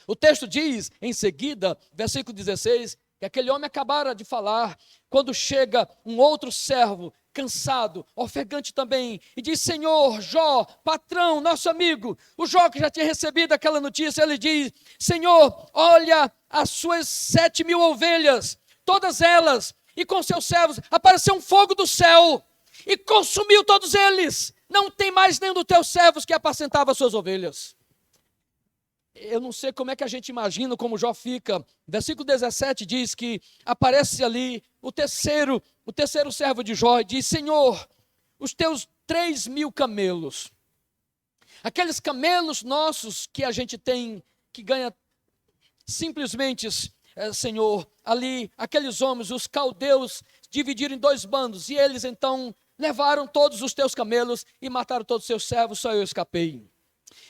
Speaker 10: O texto diz, em seguida, versículo 16, que aquele homem acabara de falar, quando chega um outro servo, cansado, ofegante também, e diz: Senhor, Jó, patrão, nosso amigo, o Jó que já tinha recebido aquela notícia, ele diz: Senhor, olha as suas 7.000 ovelhas, todas elas, e com seus servos, apareceu um fogo do céu, e consumiu todos eles, não tem mais nenhum dos teus servos que apacentava as suas ovelhas. Eu não sei como é que a gente imagina como Jó fica. Versículo 17 diz que aparece ali o terceiro servo de Jó e diz: Senhor, os teus 3.000 camelos, aqueles camelos nossos que a gente tem, que ganha simplesmente, Senhor, ali, aqueles homens, os caldeus, dividiram em 2 bandos, e eles então levaram todos os teus camelos e mataram todos os seus servos, só eu escapei.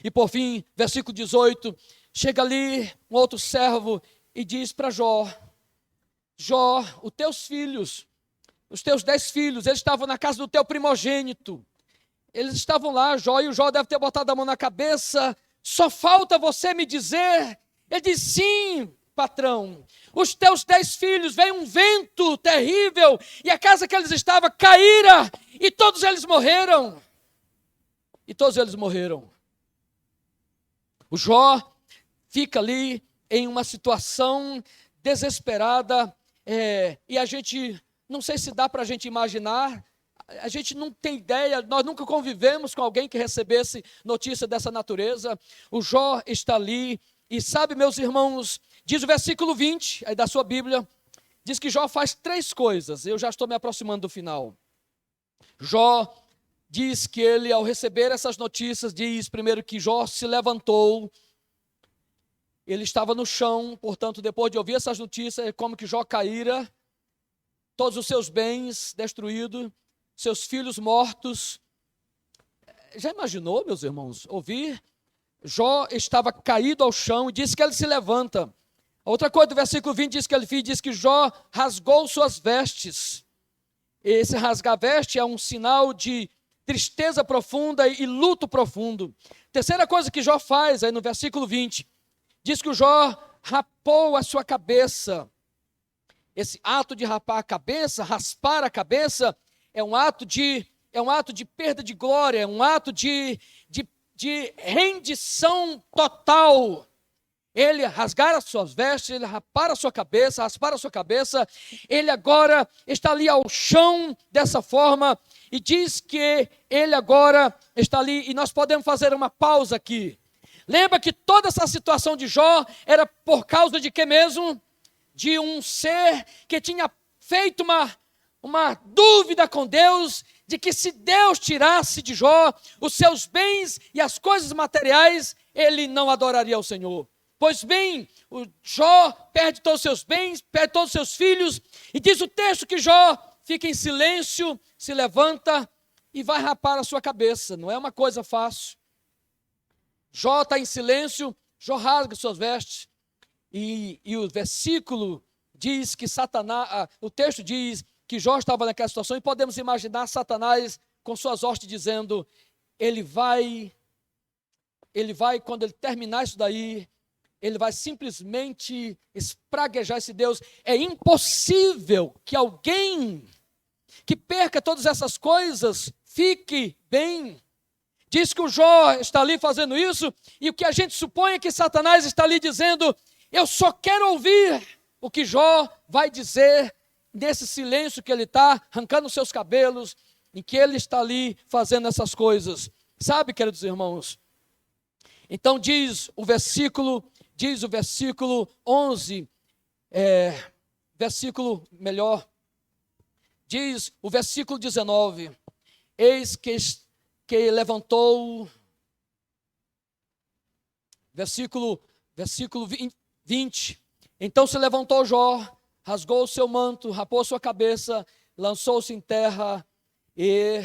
Speaker 10: E por fim, versículo 18, chega ali um outro servo e diz para Jó: Jó, os teus filhos, os teus 10 filhos, eles estavam na casa do teu primogênito, eles estavam lá, Jó, e o Jó deve ter botado a mão na cabeça: só falta você me dizer. Ele diz: sim, patrão, os teus 10 filhos, veio um vento terrível, e a casa que eles estavam caíra, e todos eles morreram. E todos eles morreram. O Jó fica ali em uma situação desesperada, e a gente, não sei se dá para a gente imaginar, a gente não tem ideia, nós nunca convivemos com alguém que recebesse notícia dessa natureza. O Jó está ali, e sabe, meus irmãos, diz o versículo 20, aí da sua Bíblia, diz que Jó faz 3 coisas, eu já estou me aproximando do final. Jó diz que ele, ao receber essas notícias, diz primeiro que Jó se levantou, ele estava no chão, portanto, depois de ouvir essas notícias, é como que Jó caíra, todos os seus bens destruídos, seus filhos mortos. Já imaginou, meus irmãos, ouvir? Jó estava caído ao chão e diz que ele se levanta. Outra coisa do versículo 20 diz que ele fez, diz que Jó rasgou suas vestes. Esse rasgar veste é um sinal de tristeza profunda e luto profundo. Terceira coisa que Jó faz, aí no versículo 20, diz que o Jó rapou a sua cabeça. Esse ato de rapar a cabeça, raspar a cabeça, é um ato de perda de glória, é um ato de rendição total. Ele rasgar as suas vestes, ele raspar a sua cabeça, ele agora está ali ao chão dessa forma, e diz que ele agora está ali, e nós podemos fazer uma pausa aqui. Lembra que toda essa situação de Jó era por causa de quê mesmo? De um ser que tinha feito uma dúvida com Deus, de que se Deus tirasse de Jó os seus bens e as coisas materiais, ele não adoraria ao Senhor. Pois bem, o Jó perde todos os seus bens, perde todos os seus filhos, e diz o texto que Jó fica em silêncio, se levanta e vai rapar a sua cabeça. Não é uma coisa fácil. Jó está em silêncio, Jó rasga suas vestes, e o versículo diz que o texto diz que Jó estava naquela situação, e podemos imaginar Satanás com suas hostes dizendo: ele vai, quando ele terminar isso daí, ele vai simplesmente espraguejar esse Deus. É impossível que alguém que perca todas essas coisas fique bem. Diz que o Jó está ali fazendo isso, e o que a gente supõe é que Satanás está ali dizendo: eu só quero ouvir o que Jó vai dizer nesse silêncio que ele está, arrancando os seus cabelos, em que ele está ali fazendo essas coisas. Sabe, queridos irmãos? Então diz o versículo 11, diz o versículo 19, eis que levantou, versículo 20, então se levantou Jó, rasgou o seu manto, rapou sua cabeça, lançou-se em terra, e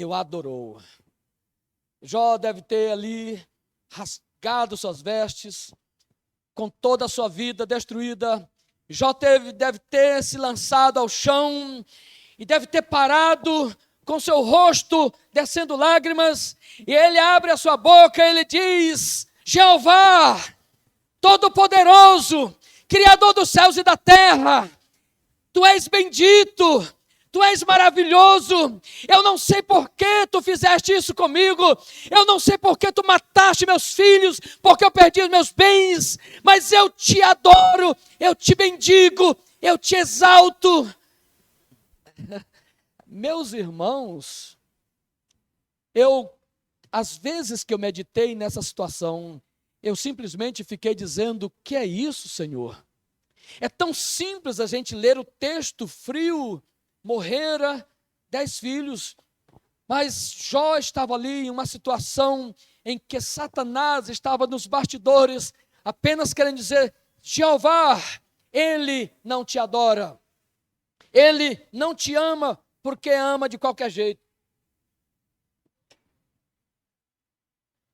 Speaker 10: o adorou. Jó deve ter ali rasgado suas vestes, com toda a sua vida destruída. Jó deve ter se lançado ao chão e deve ter parado com seu rosto descendo lágrimas, e ele abre a sua boca e ele diz: Jeová, Todo-Poderoso, Criador dos céus e da terra, Tu és bendito, Tu és maravilhoso. Eu não sei por que Tu fizeste isso comigo, eu não sei por que Tu mataste meus filhos, porque eu perdi os meus bens, mas eu Te adoro, eu Te bendigo, eu Te exalto. Meus irmãos, às vezes que eu meditei nessa situação, eu simplesmente fiquei dizendo: que é isso, Senhor? É tão simples a gente ler o texto frio, morrera 10 filhos, mas Jó estava ali em uma situação em que Satanás estava nos bastidores, apenas querendo dizer: Jeová, Ele não te adora, Ele não te ama, porque ama de qualquer jeito.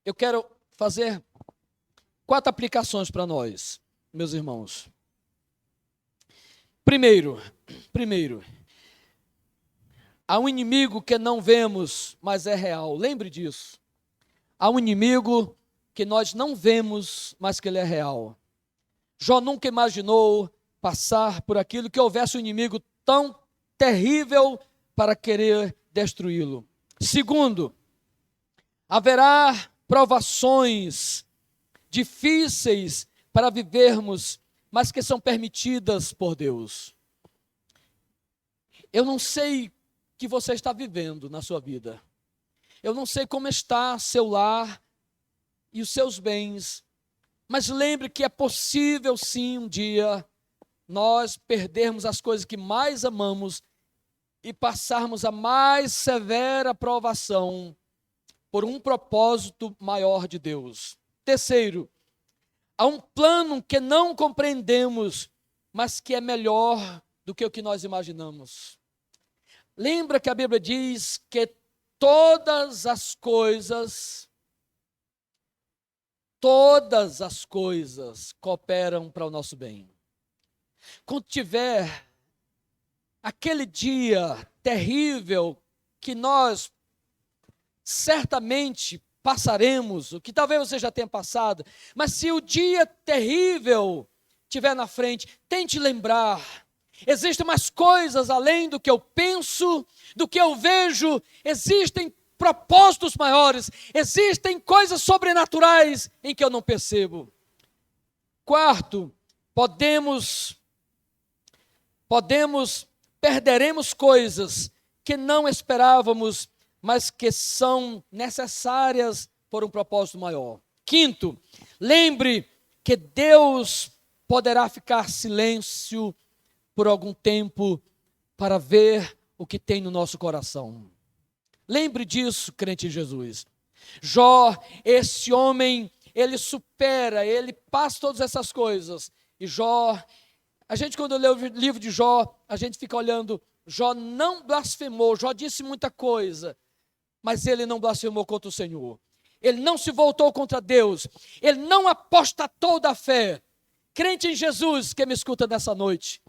Speaker 10: Eu quero fazer 4 aplicações para nós, meus irmãos. Primeiro, há um inimigo que não vemos, mas é real. Lembre disso. Há um inimigo que nós não vemos, mas que ele é real. Jó nunca imaginou passar por aquilo, que houvesse um inimigo tão terrível para querer destruí-lo. Segundo, haverá provações difíceis para vivermos, mas que são permitidas por Deus. Eu não sei o que você está vivendo na sua vida. Eu não sei como está seu lar e os seus bens, mas lembre que é possível sim um dia nós perdermos as coisas que mais amamos e passarmos a mais severa provação por um propósito maior de Deus. Terceiro, há um plano que não compreendemos, mas que é melhor do que o que nós imaginamos. Lembra que a Bíblia diz que todas as coisas cooperam para o nosso bem. Quando tiver aquele dia terrível que nós certamente passaremos, o que talvez você já tenha passado, mas se o dia terrível estiver na frente, tente lembrar, existem mais coisas além do que eu penso, do que eu vejo, existem propósitos maiores, existem coisas sobrenaturais em que eu não percebo. Quarto, perderemos coisas que não esperávamos, mas que são necessárias por um propósito maior. Quinto, lembre que Deus poderá ficar silêncio por algum tempo para ver o que tem no nosso coração. Lembre disso, crente em Jesus. Jó, esse homem, ele supera, ele passa todas essas coisas. E Jó, a gente quando lê o livro de Jó, a gente fica olhando, Jó não blasfemou, Jó disse muita coisa, mas ele não blasfemou contra o Senhor. Ele não se voltou contra Deus, ele não apostatou da fé. Crente em Jesus que me escuta nessa noite,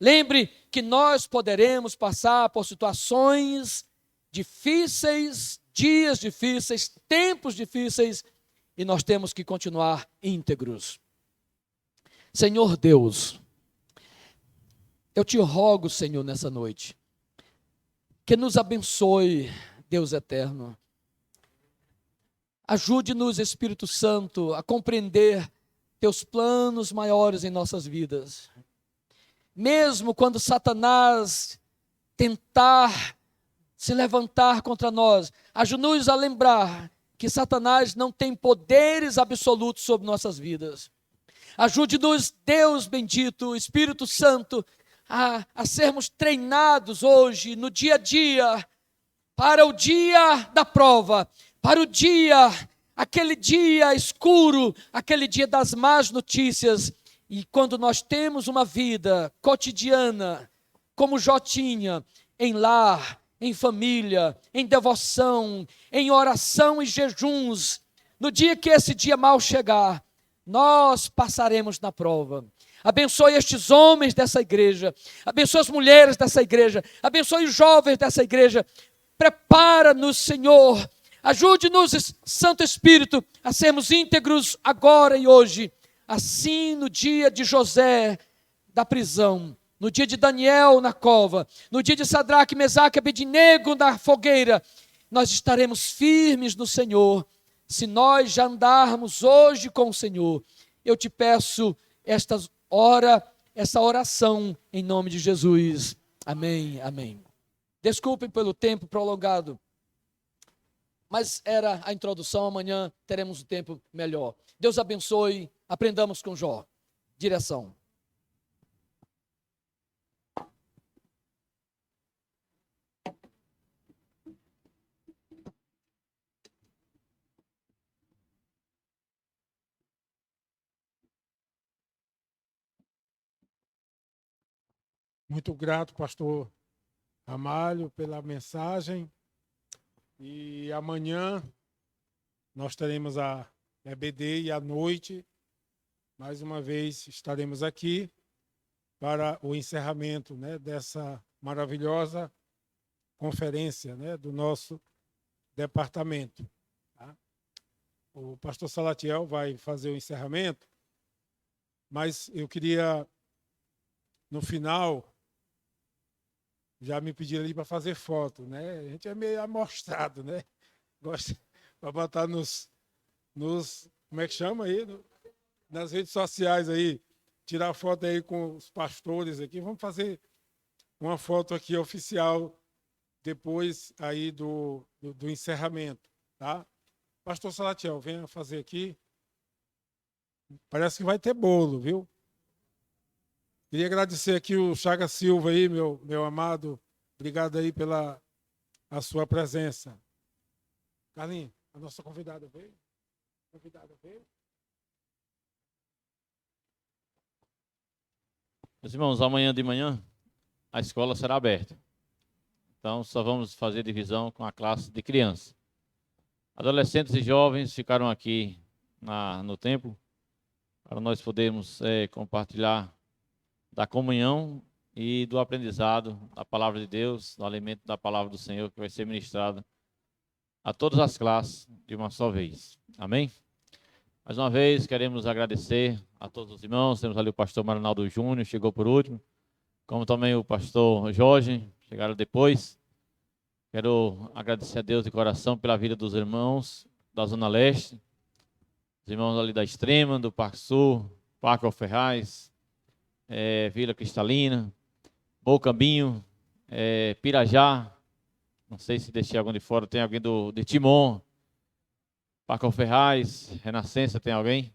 Speaker 10: lembre que nós poderemos passar por situações difíceis, dias difíceis, tempos difíceis, e nós temos que continuar íntegros. Senhor Deus, eu te rogo, Senhor, nessa noite, que nos abençoe, Deus eterno. Ajude-nos, Espírito Santo, a compreender teus planos maiores em nossas vidas. Mesmo quando Satanás tentar se levantar contra nós, ajude-nos a lembrar que Satanás não tem poderes absolutos sobre nossas vidas. Ajude-nos, Deus bendito, Espírito Santo, a sermos treinados hoje, no dia a dia, para o dia da prova, para o dia, aquele dia escuro, aquele dia das más notícias. E quando nós temos uma vida cotidiana, como Jó tinha, em lar, em família, em devoção, em oração e jejuns, no dia que esse dia mal chegar, nós passaremos na prova. Abençoe estes homens dessa igreja, abençoe as mulheres dessa igreja, abençoe os jovens dessa igreja. Prepara-nos, Senhor, ajude-nos, Santo Espírito, a sermos íntegros agora e hoje, assim no dia de José da prisão, no dia de Daniel na cova, no dia de Sadraque, Mesaque e Abednego na fogueira, nós estaremos firmes no Senhor, se nós já andarmos hoje com o Senhor. Eu te peço essa oração em nome de Jesus. Amém, amém. Desculpem pelo tempo prolongado, mas era a introdução, amanhã teremos um tempo melhor. Deus abençoe, aprendamos com Jó. Direção.
Speaker 1: Muito grato, pastor Amálio, pela mensagem. E amanhã nós teremos a EBD e à noite, mais uma vez, estaremos aqui para o encerramento, né, dessa maravilhosa conferência, né, do nosso departamento. Tá? O pastor Salatiel vai fazer o encerramento, mas eu queria, no final, já me pediram ali para fazer foto, né? A gente é meio amostrado, né? Gosta para botar nos, como é que chama aí? Nas redes sociais aí, tirar foto aí com os pastores aqui. Vamos fazer uma foto aqui oficial depois aí do encerramento, tá? Pastor Salatiel, venha fazer aqui. Parece que vai ter bolo, viu? Queria agradecer aqui o Chaga Silva aí, meu amado. Obrigado aí pela a sua presença. Carlinhos, a nossa convidada veio?
Speaker 3: Meus irmãos, amanhã de manhã a escola será aberta. Então só vamos fazer divisão com a classe de crianças. Adolescentes e jovens ficaram aqui no templo para nós podermos compartilhar da comunhão e do aprendizado da palavra de Deus, do alimento da palavra do Senhor que vai ser ministrado a todas as classes de uma só vez. Amém? Mais uma vez, queremos agradecer a todos os irmãos. Temos ali o pastor Marinaldo Júnior, chegou por último, como também o pastor Jorge, chegaram depois. Quero agradecer a Deus de coração pela vida dos irmãos da Zona Leste, os irmãos ali da Extrema, do Parque Sul, Parque Alferraz, Vila Cristalina, Bocambinho, Pirajá, não sei se deixei algum de fora, tem alguém de Timon, Parque Alferraz, Renascença, tem alguém?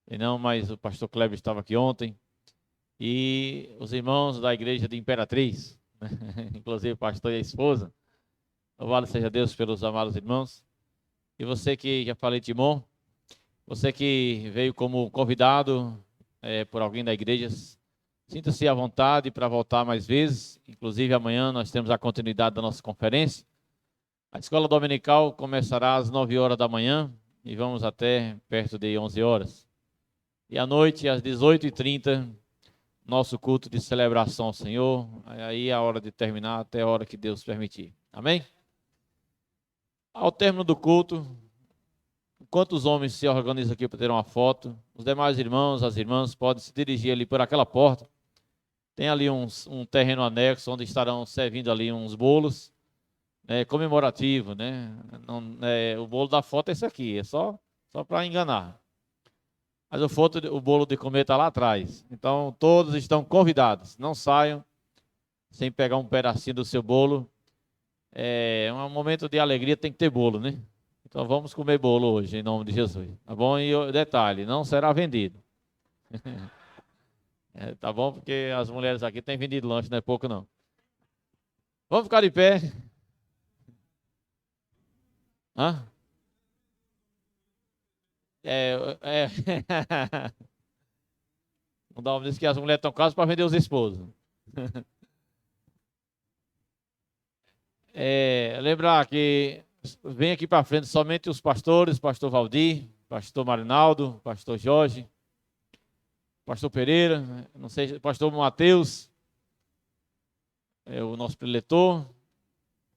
Speaker 3: Tem não, mas o pastor Kleber estava aqui ontem. E os irmãos da igreja de Imperatriz, né? Inclusive o pastor e a esposa. Louvado seja Deus pelos amados irmãos. E você que, já falei Timon, você que veio como convidado por alguém da igreja, sinta-se à vontade para voltar mais vezes. Inclusive amanhã nós temos a continuidade da nossa conferência. A escola dominical começará às 9 horas da manhã e vamos até perto de 11 horas. E à noite, às 18h30, nosso culto de celebração ao Senhor. Aí é a hora de terminar, até a hora que Deus permitir. Amém? Ao término do culto, enquanto os homens se organizam aqui para ter uma foto, os demais irmãos, as irmãs, podem se dirigir ali por aquela porta. Tem ali um terreno anexo, onde estarão servindo ali uns bolos, comemorativo, né? Não, o bolo da foto é esse aqui, é só para enganar. Mas o bolo de comer está lá atrás. Então, todos estão convidados. Não saiam sem pegar um pedacinho do seu bolo. É um momento de alegria, tem que ter bolo, né? Então, vamos comer bolo hoje, em nome de Jesus. Tá bom? E detalhe, não será vendido. Tá bom? Porque as mulheres aqui têm vendido lanche, não é pouco, não. Vamos ficar de pé. Hã? Não dá uma vez que as mulheres estão quase para vender os esposos. Lembrar que vem aqui para frente somente os pastores, pastor Valdir, pastor Marinaldo, pastor Jorge, pastor Pereira, não sei, pastor Mateus, o nosso preletor,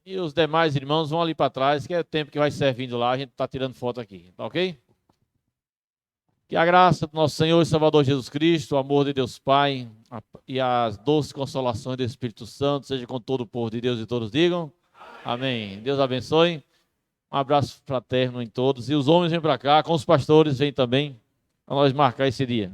Speaker 3: e os demais irmãos vão ali para trás, que é o tempo que vai servindo lá, a gente está tirando foto aqui, tá ok? Que a graça do nosso Senhor e Salvador Jesus Cristo, o amor de Deus Pai e as doces consolações do Espírito Santo seja com todo o povo de Deus e todos digam amém. Deus abençoe. Um abraço fraterno em todos. E os homens vêm para cá, com os pastores vêm também, para nós marcar esse dia.